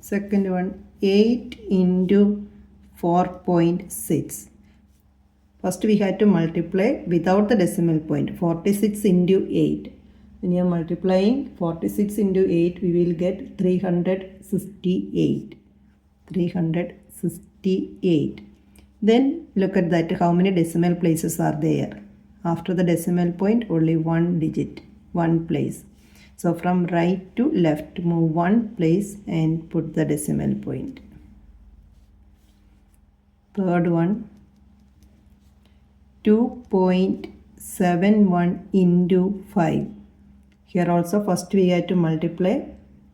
Second one, 8 into 4.6. First we had to multiply without the decimal point. 46 into 8. When you are multiplying 46 into 8, we will get 368. 368. Then look at that, how many decimal places are there. After the decimal point, only one digit, one place. So from right to left, move one place and put the decimal point. Third one, 2.71 into 5. Here also first we have to multiply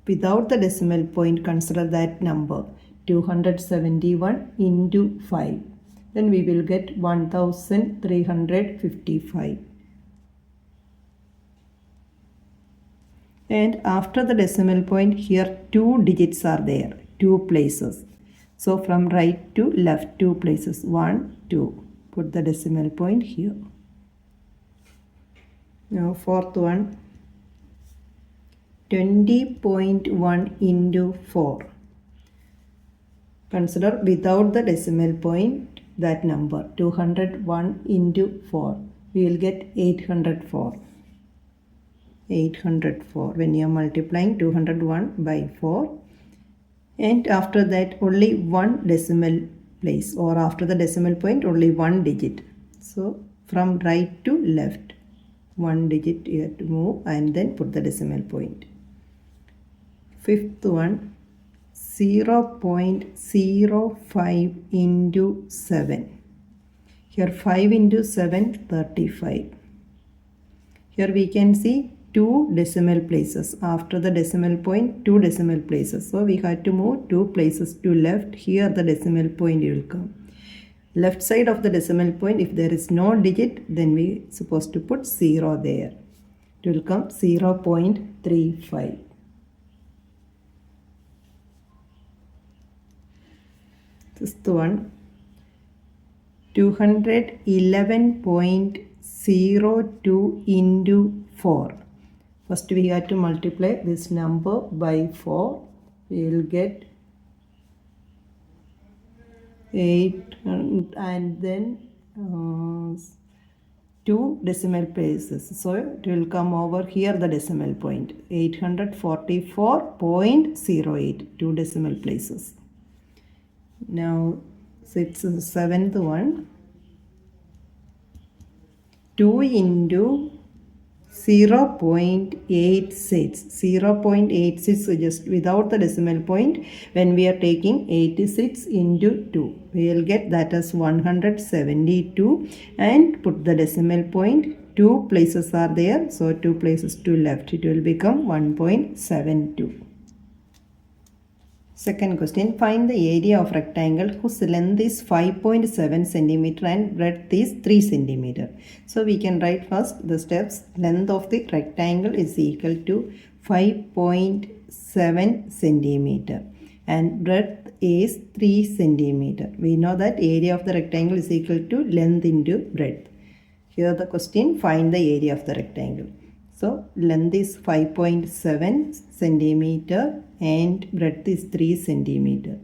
without the decimal point. Consider that number, 271 into 5. Then we will get 1355. And after the decimal point, here two digits are there, two places. So from right to left, two places, 1, 2. Put the decimal point here. Now fourth one, 20.1 into 4. Consider without the decimal point that number, 201 into 4. We will get 804. 804 when you are multiplying 201 by 4. And after that only one decimal place, or after the decimal point only one digit. So from right to left, one digit you have to move and then put the decimal point. Fifth one, 0.05 into 7. Here 5 into 7, 35. Here we can see two decimal places. After the decimal point, two decimal places. So we had to move two places to left. Here the decimal point will come. Left side of the decimal point, if there is no digit, then we supposed to put 0 there. It will come 0.35. Sixth one, 211.02 into 4. First we have to multiply this number by 4. We will get 8 and then 2 decimal places. So it will come over here the decimal point, 844.08, 2 decimal places. Now seventh one, 2 into 0.86. 0.86 just without the decimal point. When we are taking 86 into 2, we will get that as 172 and put the decimal point. Two places are there, so two places to left. It will become 1.72. Second question, find the area of rectangle whose length is 5.7 cm and breadth is 3 cm. So we can write first the steps. Length of the rectangle is equal to 5.7 cm and breadth is 3 cm. We know that area of the rectangle is equal to length into breadth. Here the question, find the area of the rectangle. So length is 5.7 centimeter and breadth is 3 centimeter.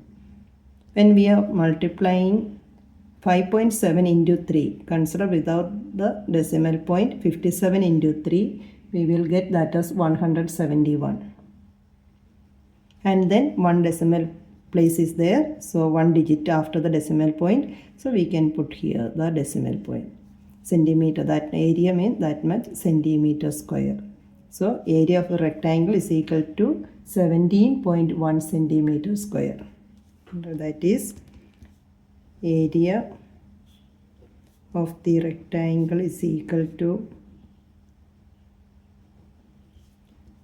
When we are multiplying 5.7 into 3, consider without the decimal point, 57 into 3, we will get that as 171. And then one decimal place is there, so one digit after the decimal point. So we can put here the decimal point. Centimeter, that area means that much centimeter square. So area of a rectangle is equal to 17.1 centimeter square. That is area of the rectangle is equal to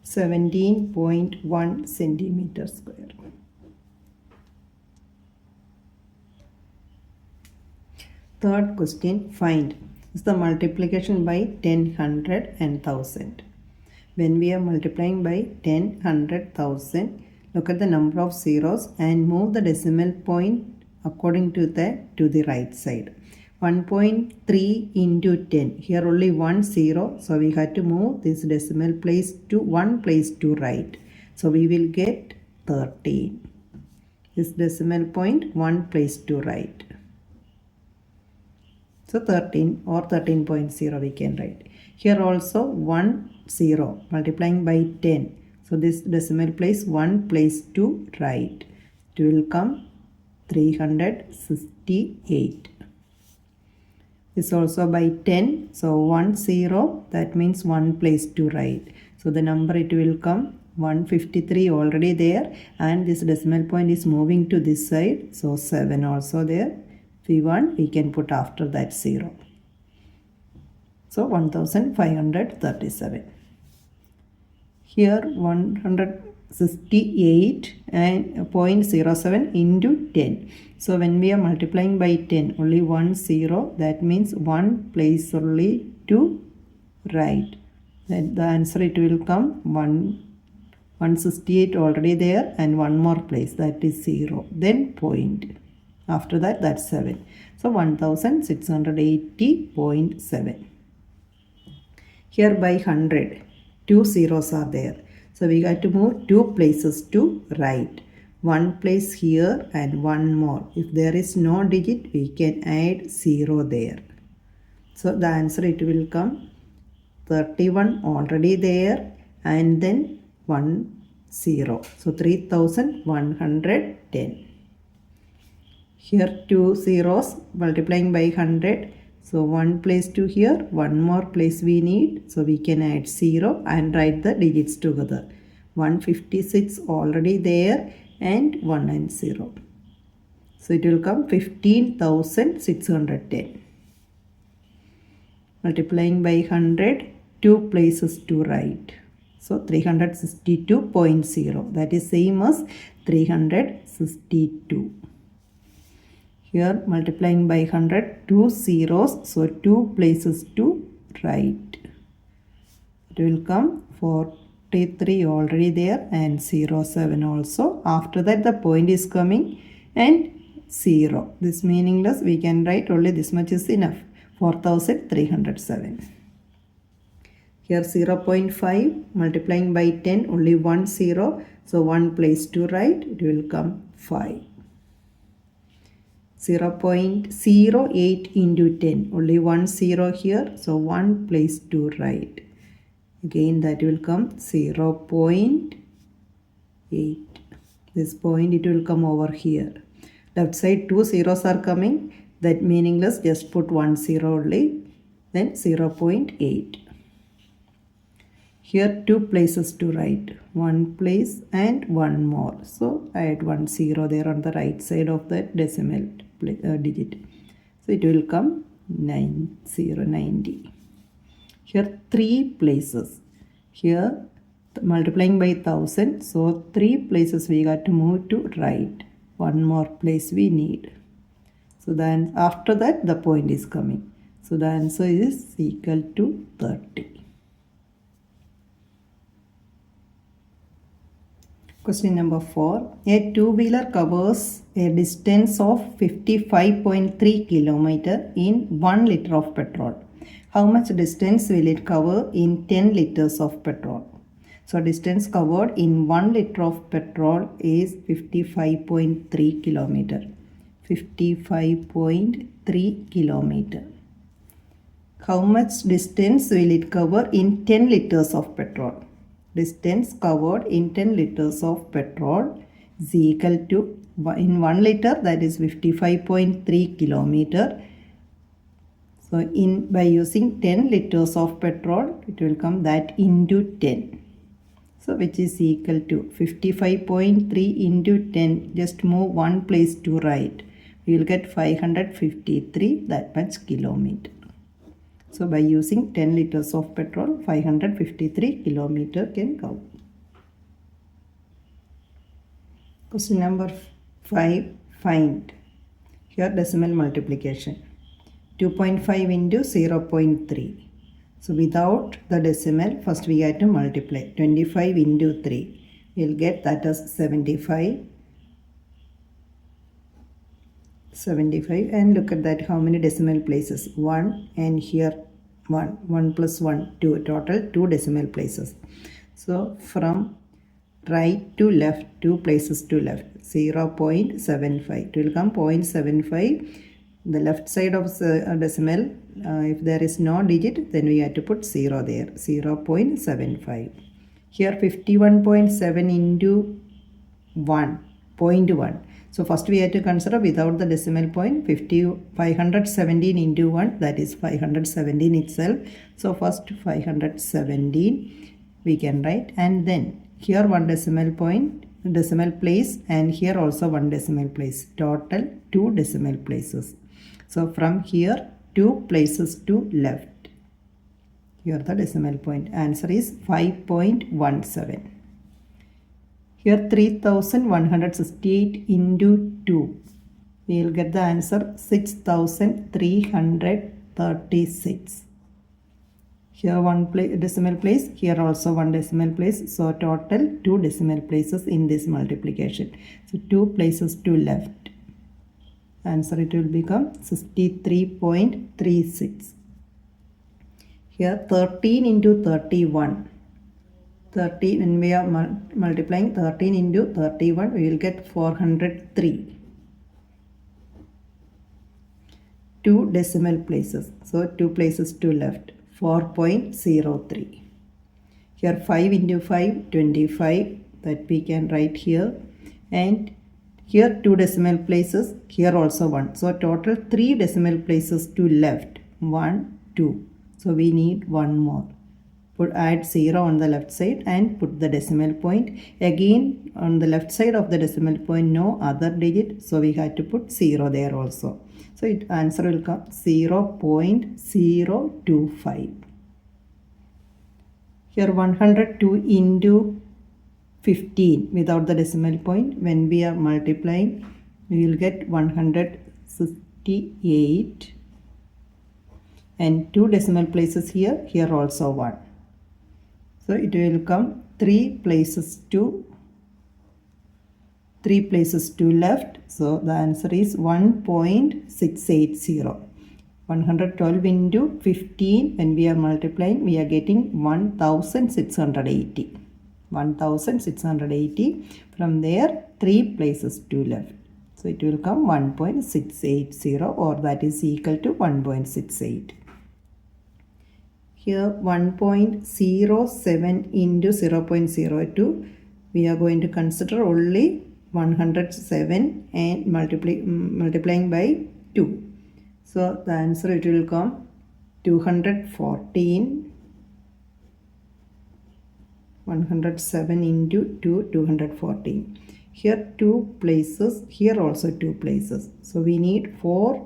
17.1 centimeter square. Third question, find is the multiplication by 10, 100 and 1000. When we are multiplying by 10, 100, 1000, look at the number of zeros and move the decimal point according to the right side. 1.3 into 10. Here only one zero, so we have to move this decimal place to one place to right. So we will get 13. This decimal point one place to right. So 13 or 13.0 we can write. Here also 1 0 multiplying by 10. So this decimal place 1 place to right. It will come 368. This also by 10. So 1 0, that means 1 place to right. So the number it will come 153 already there, and this decimal point is moving to this side. So 7 also there. If we want, we can put after that 0. So 1537. Here 168 and 0.07 into 10. So when we are multiplying by 10, only 1 0, that means 1 place only to right. Then the answer it will come 168 already there, and one more place, that is 0. Then point. After that, that's 7. So 1680.7. Here by 100, 2 zeros are there. So we got to move 2 places to right. 1 place here and 1 more. If there is no digit, we can add 0 there. So the answer it will come 31 already there, and then 1 0. So 3110. Here 2 zeros multiplying by 100. So 1 place to here, 1 more place we need. So we can add 0 and write the digits together. 156 already there, and 1 and 0. So it will come 15,610. Multiplying by 100, 2 places to right. So 362.0. That is same as 362. Here multiplying by 100, 2 zeros, so 2 places to right. It will come 43 already there, and 07 also. After that the point is coming and 0. This meaningless, we can write only this much is enough. 4307. Here 0.5 multiplying by 10, only 1 0. So 1 place to right, it will come 5. 0.08 into 10, only 1 0 here, so 1 place to right. Again that will come 0.8. This point it will come over here. Left side 2 zeros are coming, that meaningless, just put 1 0 only. Then 0.8. Here 2 places to right, 1 place and 1 more. So I add 1 0 there on the right side of the decimal digit. So it will come 90. Here 3 places. Here multiplying by 1000. So 3 places we got to move to right. 1 more place we need. So then after that the point is coming. So the answer is equal to 30. Question number 4. A two-wheeler covers a distance of 55.3 km in 1 liter of petrol. How much distance will it cover in 10 liters of petrol? So distance covered in 1 liter of petrol is 55.3 km. 55.3 km. How much distance will it cover in 10 liters of petrol? Distance covered in 10 liters of petrol is equal to, in 1 liter, that is 55.3 kilometer. So by using 10 liters of petrol, it will come that into 10. So which is equal to 55.3 into 10. Just move 1 place to right. We will get 553, that much kilometer. So by using 10 liters of petrol, 553 kilometer can cover. Question number 5. Find. Here decimal multiplication. 2.5 into 0.3. So without the decimal, first we have to multiply. 25 into 3. We'll get that as 75. 75, and look at that, how many decimal places? 1, and here 1. 1 plus 1, 2. Total 2 decimal places. So from right to left, 2 places to left, 0.75. It will come 0.75. The left side of the decimal, if there is no digit, then we have to put 0 there, 0.75. Here 51.7 into 1, 0.1. So first we have to consider without the decimal point, 517 into 1, that is 517 itself. So first 517 we can write, and then here 1 decimal point, decimal place, and here also 1 decimal place. Total 2 decimal places. So from here 2 places to left. Here the decimal point. Answer is 5.17. Here 3168 into 2. We will get the answer 6336. Here 1 decimal place, here also 1 decimal place. So total 2 decimal places in this multiplication. So 2 places to left. Answer, it will become 63.36. Here 13 into 31. 13, when we are multiplying 13 into 31, we will get 403. 2 decimal places. So 2 places to left. 4.03. Here 5 into 5, 25, that we can write here. And here 2 decimal places, here also 1. So total 3 decimal places to left. 1, 2. So we need 1 more. Add 0 on the left side and put the decimal point. Again on the left side of the decimal point, no other digit. So we have to put 0 there also. So answer will come 0.025. Here 102 into 15 without the decimal point. When we are multiplying, we will get 168. And 2 decimal places here, here also 1. So it will come 3 places to left. So the answer is 1.680. 112 into 15, when we are multiplying, we are getting 1680. 1680. From there 3 places to left. So it will come 1.680, or that is equal to 1.68. Here 1.07 into 0.02, we are going to consider only 107 and multiplying by 2. So the answer, it will come 214. 107 into 2, 214. Here 2 places, here also 2 places. So we need 4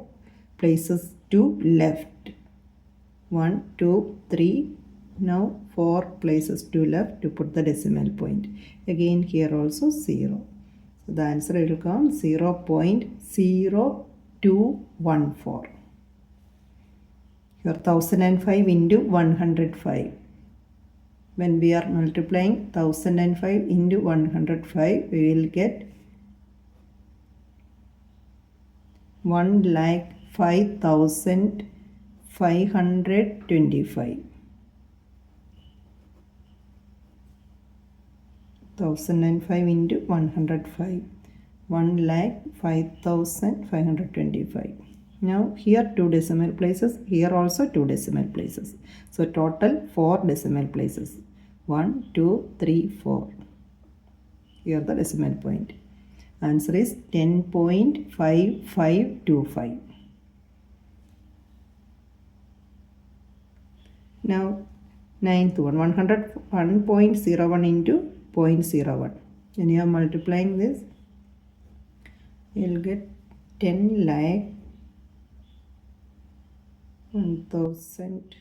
places to left. 1, 2, 3. Now 4 places to left to put the decimal point. Again here also 0. So the answer will come 0.0214. Here 1005 into 105. When we are multiplying 1005 into 105, we will get 1,05,525. 1005 into 105. 1,05,525. Now here 2 decimal places, here also 2 decimal places. So total 4 decimal places. 1, 2, 3, 4. Here the decimal point. Answer is 10.5525. Now 9th one, 101.01 into 0.01. When you are multiplying this, you will get 10 lakh 1,000.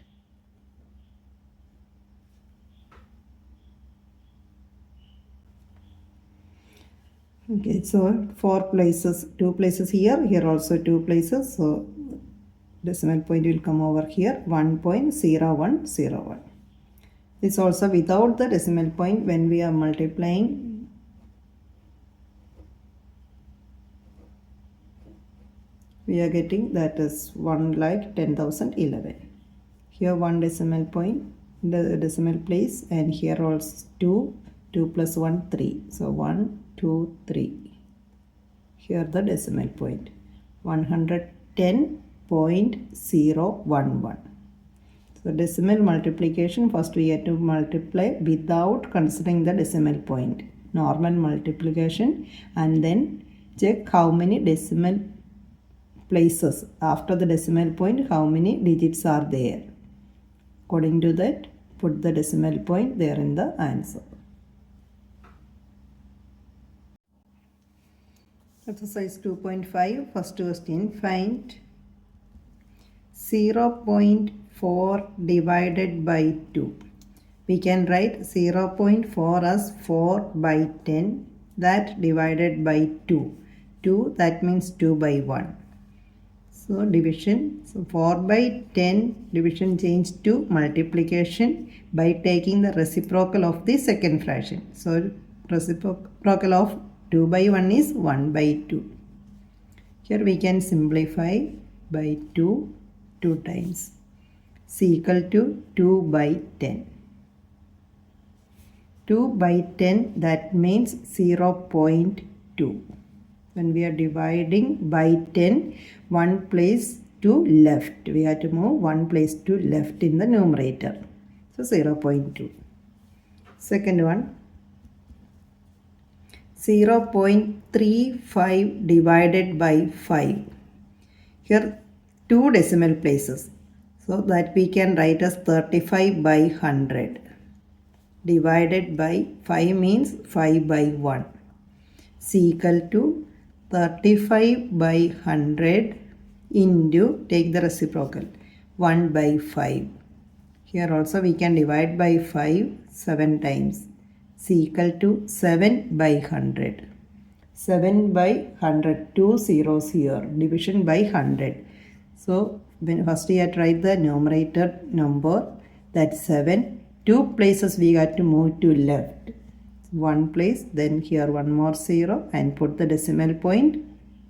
Okay, so 4 places, 2 places here, here also 2 places. So decimal point will come over here, 1.0101. This also without the decimal point. When we are multiplying, we are getting that is 1,10,011. Here 1 decimal point, the decimal place, and here also 2 plus 1 3. So 1 2 3. Here the decimal point, 110.011. So decimal multiplication, first we have to multiply without considering the decimal point, normal multiplication, and then check how many decimal places after the decimal point, how many digits are there. According to that, put the decimal point there in the answer. Exercise 2.5, first question, find 0.4 divided by 2. We can write 0.4 as 4 by 10, that divided by 2. 2, that means 2 by 1. So division, so 4 by 10 division changed to multiplication by taking the reciprocal of the second fraction. So reciprocal of 2 by 1 is 1 by 2. Here we can simplify by 2 times. C equal to 2 by 10. 2 by 10, that means 0.2. When we are dividing by 10, one place to left. We have to move one place to left in the numerator. So 0.2. Second one, 0.35 divided by 5. Here 2 decimal places. So that we can write as 35 by 100. Divided by 5 means 5 by 1. C equal to 35 by 100 into, take the reciprocal, 1 by 5. Here also we can divide by 5 7 times. C equal to 7 by 100. 7 by 100, 2 zeros here, division by 100. So when first we have to write the numerator number, that's 7. 2 places we got to move to left. One place, then here one more 0, and put the decimal point,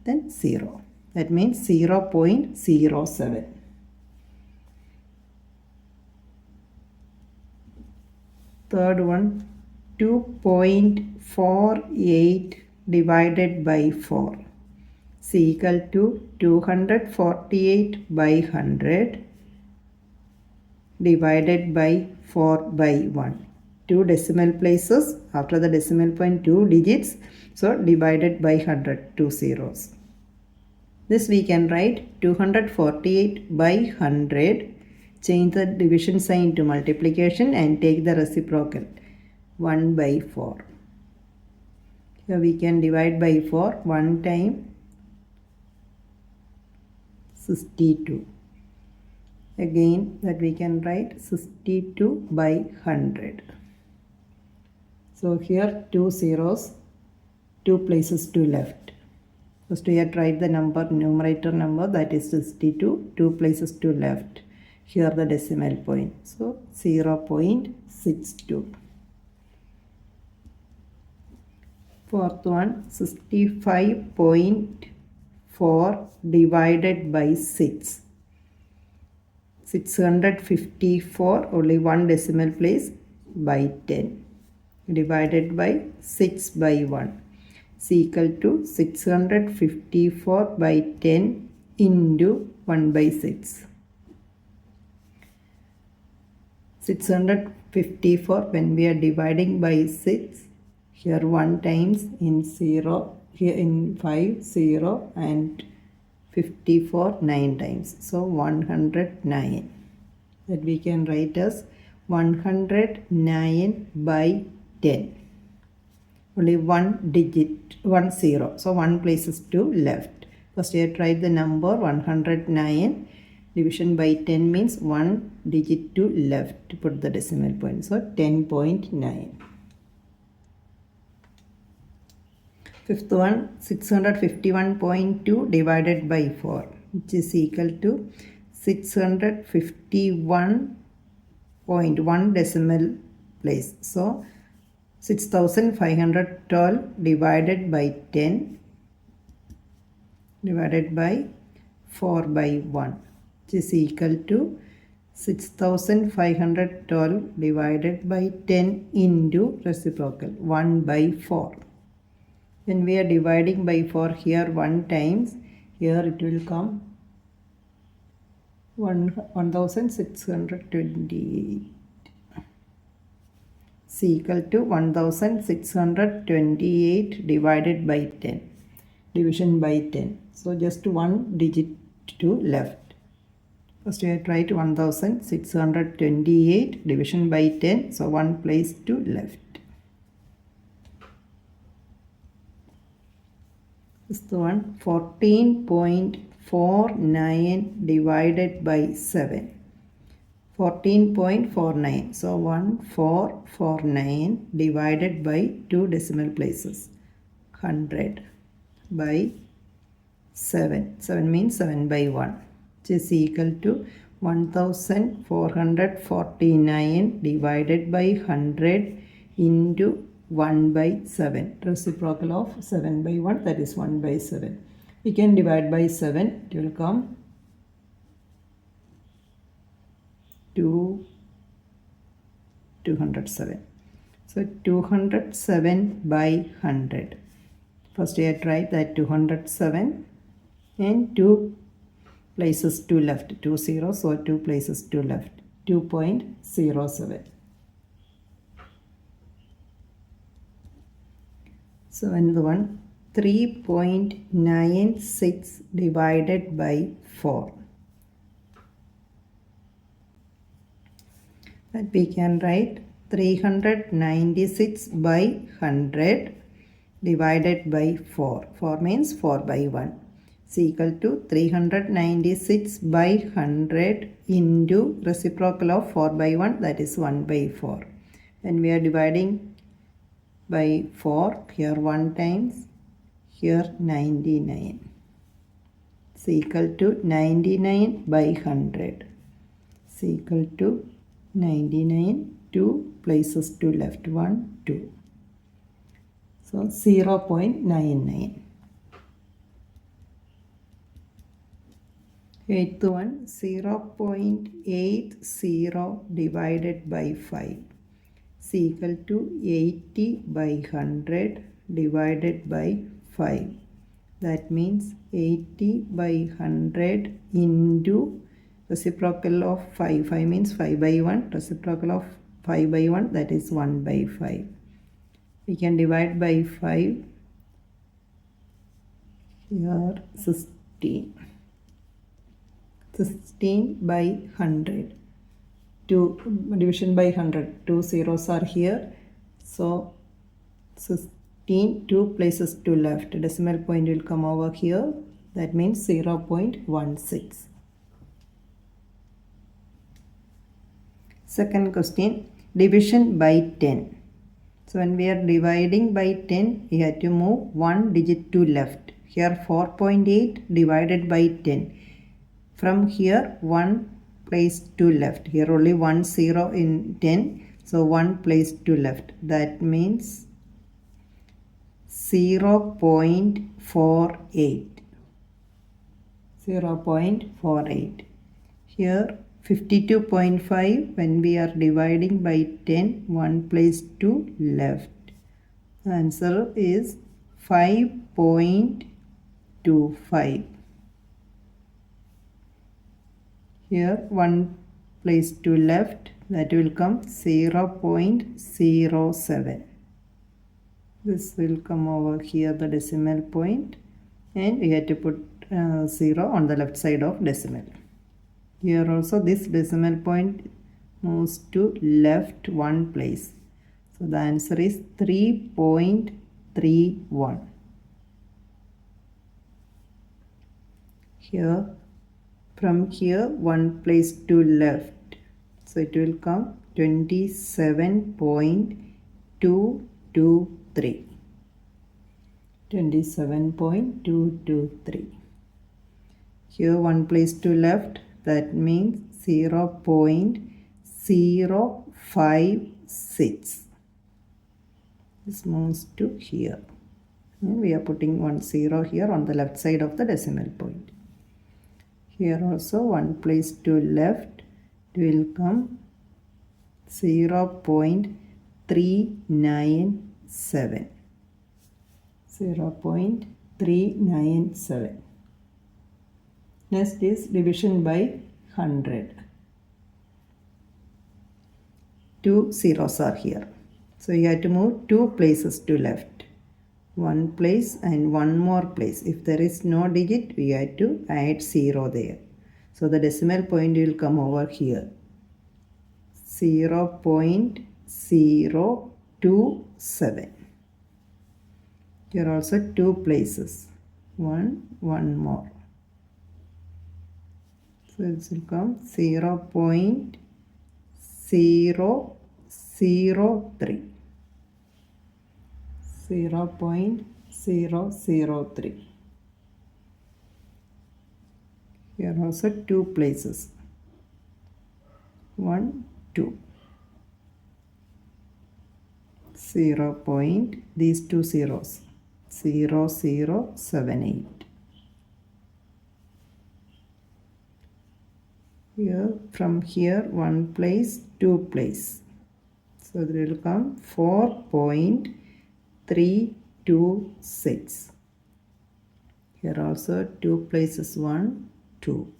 then 0. That means 0.07. Third one, 2.48 divided by 4. C equal to 248 by 100 divided by 4 by 1. 2 decimal places, after the decimal point 2 digits, so divided by 100, 2 zeros. This we can write 248 by 100, change the division sign to multiplication and take the reciprocal, 1 by 4. Here we can divide by 4, 1 time 62. Again that we can write 62 by 100. So here 2 zeros, 2 places to left. First we have to write the number, numerator number, that is 62, 2 places to left. Here the decimal point. So 0.62. Fourth one, 65.4 divided by 6. 654, only one decimal place, by 10. Divided by 6 by 1. C equal to 654 by 10 into 1 by 6. 654, when we are dividing by 6, here 1 times in 0, here in 5, 0, and 54 9 times. So 109. That we can write as 109 by 10. Only one digit, 1 0. So 1 places to left. First you have to write the number 109. Division by 10 means 1 digit to left to put the decimal point. So 10.9. Fifth one, 651.2 divided by 4, which is equal to 651.1 decimal place. So 6512 divided by 10 divided by 4 by 1, which is equal to 6512 divided by 10 into reciprocal 1 by 4. When we are dividing by 4 here 1 times, here it will come 1628 is equal to 1628 divided by 10, division by 10. So just one digit to left. First we have to write 1628 division by 10, so one place to left. This is the one 14.49 divided by 7. 14.49. So 1449 divided by 2 decimal places. 100 by 7. 7 means 7 by 1, which is equal to 1449 divided by 100 into 1 by 7. Reciprocal of 7 by 1, that is 1 by 7. We can divide by 7. It will come 207. So 207 by 100. First we have to write that 207 and 2 places to left. 20, so 2 places to left. 2.07. So another one 3.96 divided by 4. That we can write 396 by 100 divided by 4. 4 means 4 by 1. Is equal to 396 by 100 into reciprocal of 4 by 1, that is 1 by 4. When we are dividing by 4, here 1 times, here 99. Is equal to 99 by 100. Is equal to 99, 2 places to left, 1, 2. So 0.99. Eighth one 0.80 divided by 5 is equal to 80 by 100 divided by 5. That means 80 by 100 into reciprocal of 5. 5 means 5 by 1. Reciprocal of 5 by 1, that is 1 by 5. We can divide by 5. Here 16. 16 by 100. 2 division by 100. 2 zeros are here. So 16, 2 places to left. Decimal point will come over here. That means 0.16. Second question, division by 10. So when we are dividing by 10, we have to move 1 digit to left. Here 4.8 divided by 10. From here 1 place to left. Here only 1 0 in 10. So 1 place to left. That means 0.48. 0.48. Here 52.5, when we are dividing by 10, 1 place to left. The answer is 5.25. Here 1 place to left, that will come 0.07. This will come over here, the decimal point, and we have to put 0 on the left side of decimal. Here also this decimal point moves to left 1 place. So the answer is 3.31. Here, from here 1 place to left. So it will come 27.223. 27.223. Here 1 place to left. that means 0.056. This moves to here. And we are putting 1 0 here on the left side of the decimal point. Here also 1 place to left, it will come 0.397. 0.397. Next is division by 100. 2 zeros are here. So you have to move 2 places to left. 1 place and 1 more place. If there is no digit, we have to add 0 there. So the decimal point will come over here. 0.027. Here also 2 places. 1 more. So this will come 0.003. 0.003. Here also 2 places. 1, 2. 0 point, these 2 zeros. 0078. Here, from here, 1 place, 2 place. So there will come 4.326. Here also 2 places, 1, 2.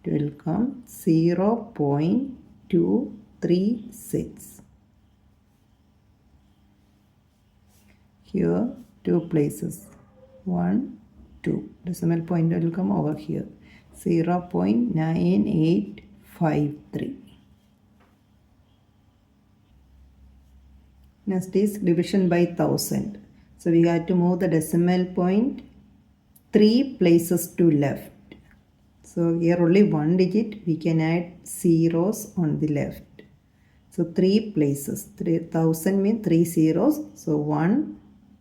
It will come 0.236. Here 2 places, 1, 2. Decimal point will come over here. 0.9853. Next is division by 1000. So we have to move the decimal point 3 places to left. So here only 1 digit, we can add zeros on the left. So 3 places. 3000 means 3 zeros. So 1,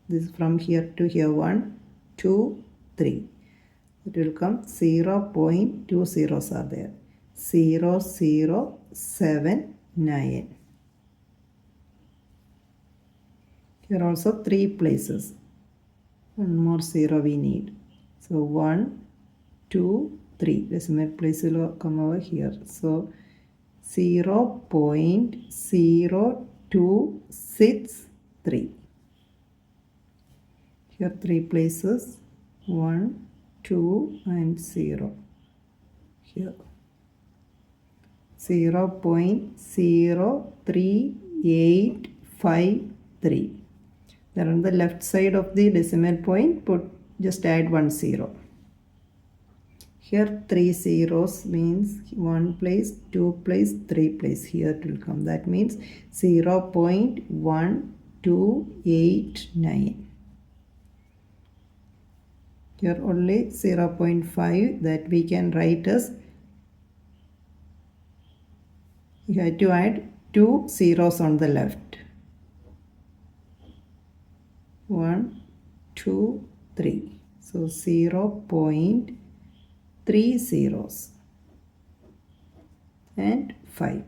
this from here to here, 1, 2, 3. It will come 0.2 zeros are there. 0079. Here also 3 places. 1 more 0 we need. So 1, 2, 3. Decimal place will come over here. So 0.0263. Here 3 places. 1, 2 and 0. Here 0.03853. Then on the left side of the decimal point, just add 1 0. Here 3 zeros means 1 place, 2 place, 3 place. Here it will come. That means 0.1289. Here only 0.5 that we can write as, you have to add 2 zeros on the left. 1, 2, 3. So 0.3 zeros and 5.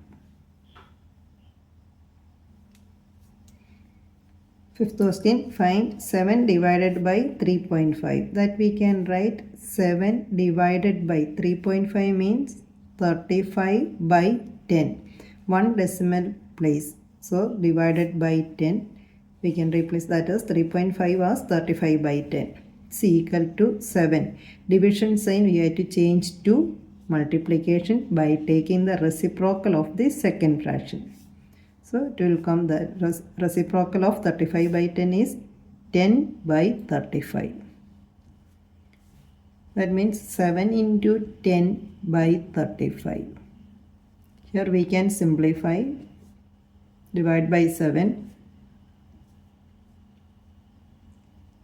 Fifth question, find 7 divided by 3.5. That we can write 7 divided by 3.5 means 35 by 10. 1 decimal place. So divided by 10. We can replace that as 3.5 as 35 by 10. It's equal to 7. Division sign we have to change to multiplication by taking the reciprocal of the second fraction. So it will come, the reciprocal of 35 by 10 is 10 by 35. That means 7 into 10 by 35. Here we can simplify. Divide by 7.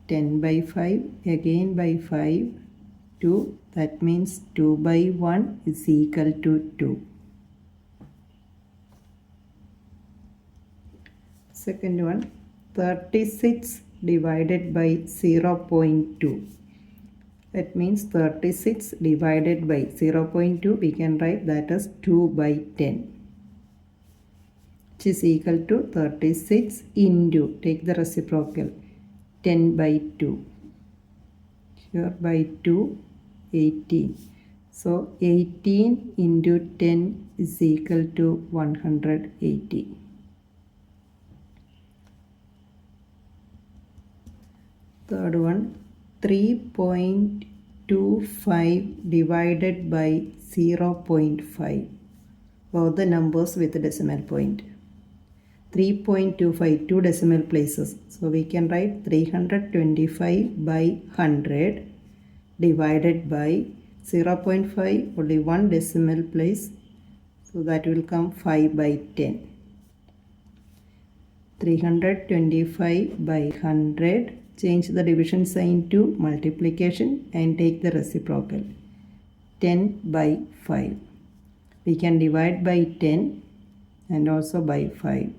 10 by 5, again by 5, 2. That means 2 by 1 is equal to 2. Second one, 36 divided by 0.2. That means 36 divided by 0.2, we can write that as 2 by 10, which is equal to 36 into, take the reciprocal, 10 by 2. Here by 2, 18. So 18 into 10 is equal to 180. Third one, 3.25 divided by 0.5. Both the numbers with decimal point. 3.25, 2 decimal places. So we can write 325 by 100 divided by 0.5, only one decimal place. So that will come 5 by 10. 325 by 100. Change the division sign to multiplication and take the reciprocal. 10 by 5. We can divide by 10 and also by 5.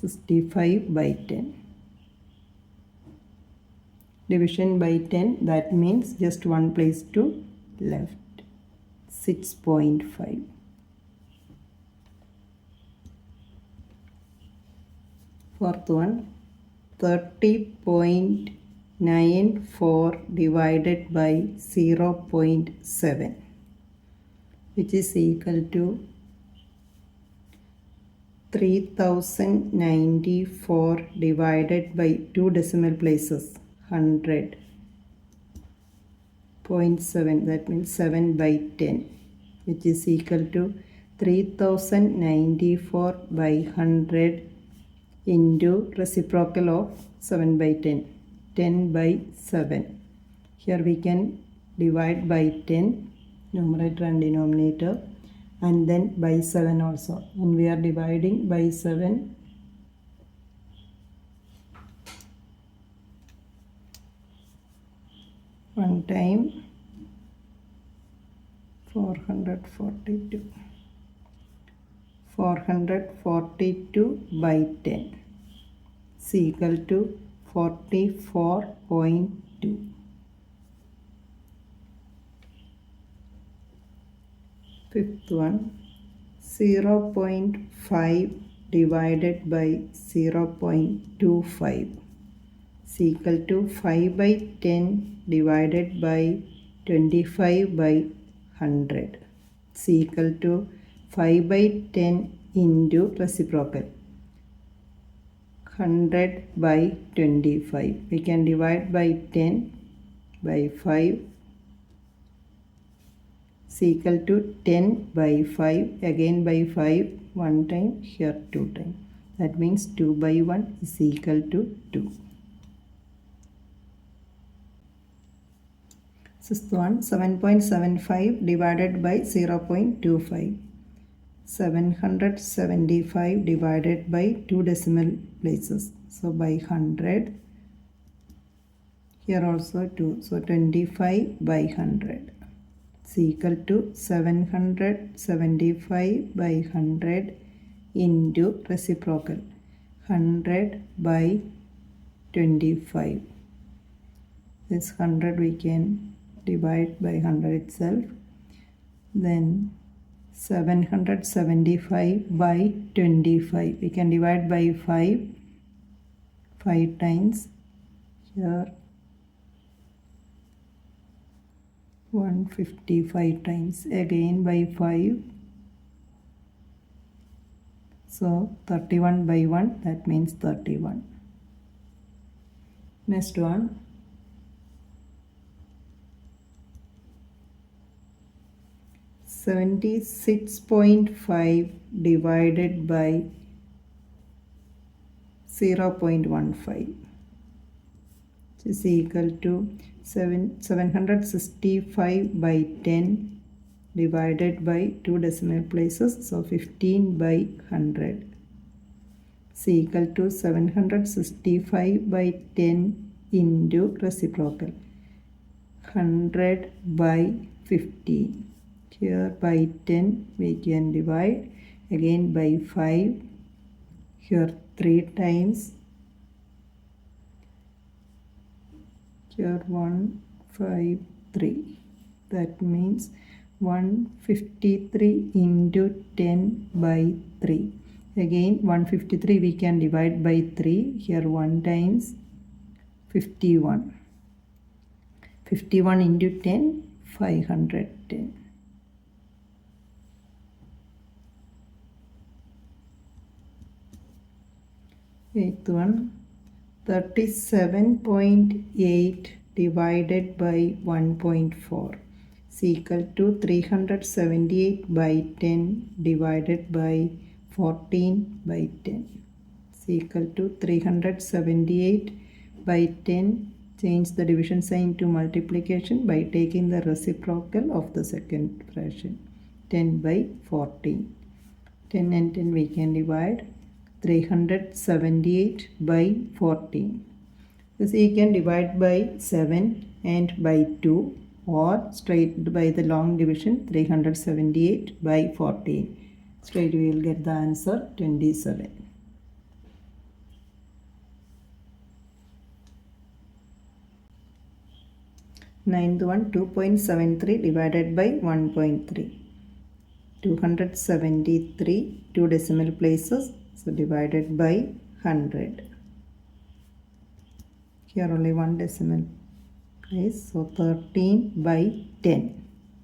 65 by 10. Division by 10, that means just one place to left. 6.5. Fourth one, 30.94 divided by 0.7, which is equal to 3094 divided by 2 decimal places, 100.7, that means 7 by 10, which is equal to 3094 by 100 into reciprocal of 7 by 10, 10 by 7. Here we can divide by 10, numerator and denominator, and then by 7 also. When we are dividing by 7, one time 442. 442 by 10 is equal to 44.2. Fifth one, 0.5 divided by 0.25 is equal to 5 by 10 divided by 25 by 100 is equal to 5 by 10 into reciprocal, 100 by 25. We can divide by 10 by 5 is equal to 10 by 5, again by 5, one time, here 2 times. That means 2 by 1 is equal to 2. Sixth one, 7.75 divided by 0.25. 775 divided by 2 decimal places. So by 100. Here also 2. So 25 by 100 is equal to 775 by 100 into reciprocal, 100 by 25. This 100 we can divide by 100 itself. Then 775 by 25. We can divide by 5 times. Here 155 times, again by 5. So 31 by 1, that means 31. Next one, 76.5 divided by 0.15, which is equal to 765 by 10 divided by 2 decimal places, so 15 by 100 is equal to 765 by 10 into reciprocal, 100 by 15. Here by 10 we can divide, again by 5, here 3 times, here 153. That means 153 into 10 by 3. Again 153 we can divide by 3. Here 1 times 51. 51 into 10, 510. Eighth one, 37.8 divided by 1.4 is equal to 378 by 10 divided by 14 by 10 is equal to 378 by 10. Change the division sign to multiplication by taking the reciprocal of the second fraction. 10 by 14. 10 and 10 we can divide. 378 by 14. This we can divide by 7 and by 2, or straight by the long division 378 by 14. Straight we will get the answer 27. Ninth one, 2.73 divided by 1.3. 273, 2 decimal places, so divided by 100. Here only 1 decimal place, so 13 by 10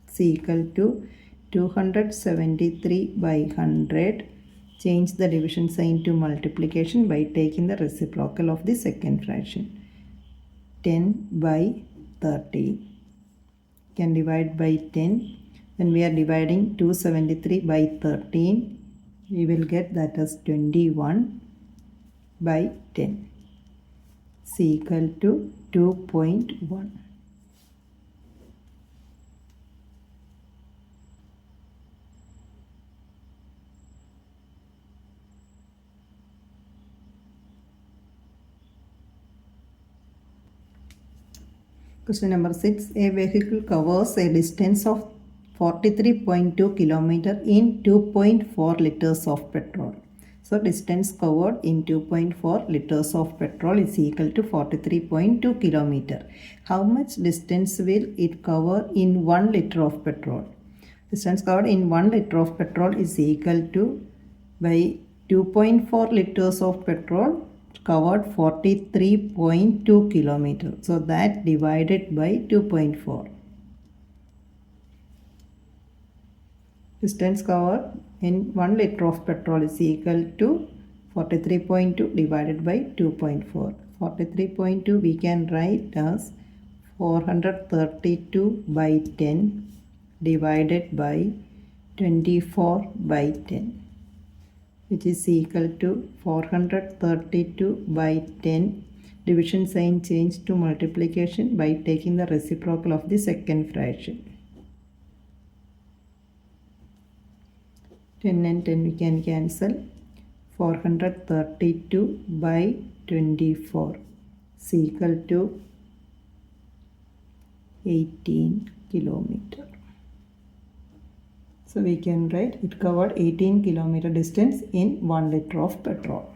is equal to 273 by 100. Change the division sign to multiplication by taking the reciprocal of the second fraction. 10 by 30. Can divide by 10. When we are dividing 273 by 13, we will get that as 21 by 10 is equal to 2.1. Question number 6. A vehicle covers a distance of 43.2 km in 2.4 liters of petrol. So distance covered in 2.4 liters of petrol is equal to 43.2 km. How much distance will it cover in 1 liter of petrol? Distance covered in 1 liter of petrol is equal to, by 2.4 liters of petrol covered 43.2 km. So that divided by 2.4. Distance covered in 1 liter of petrol is equal to 43.2 divided by 2.4. 43.2 we can write as 432 by 10 divided by 24 by 10, which is equal to 432 by 10. Division sign changed to multiplication by taking the reciprocal of the second fraction. 10 and 10 we can cancel. 432 by 24 is equal to 18 km. So we can write it covered 18 km distance in 1 liter of petrol.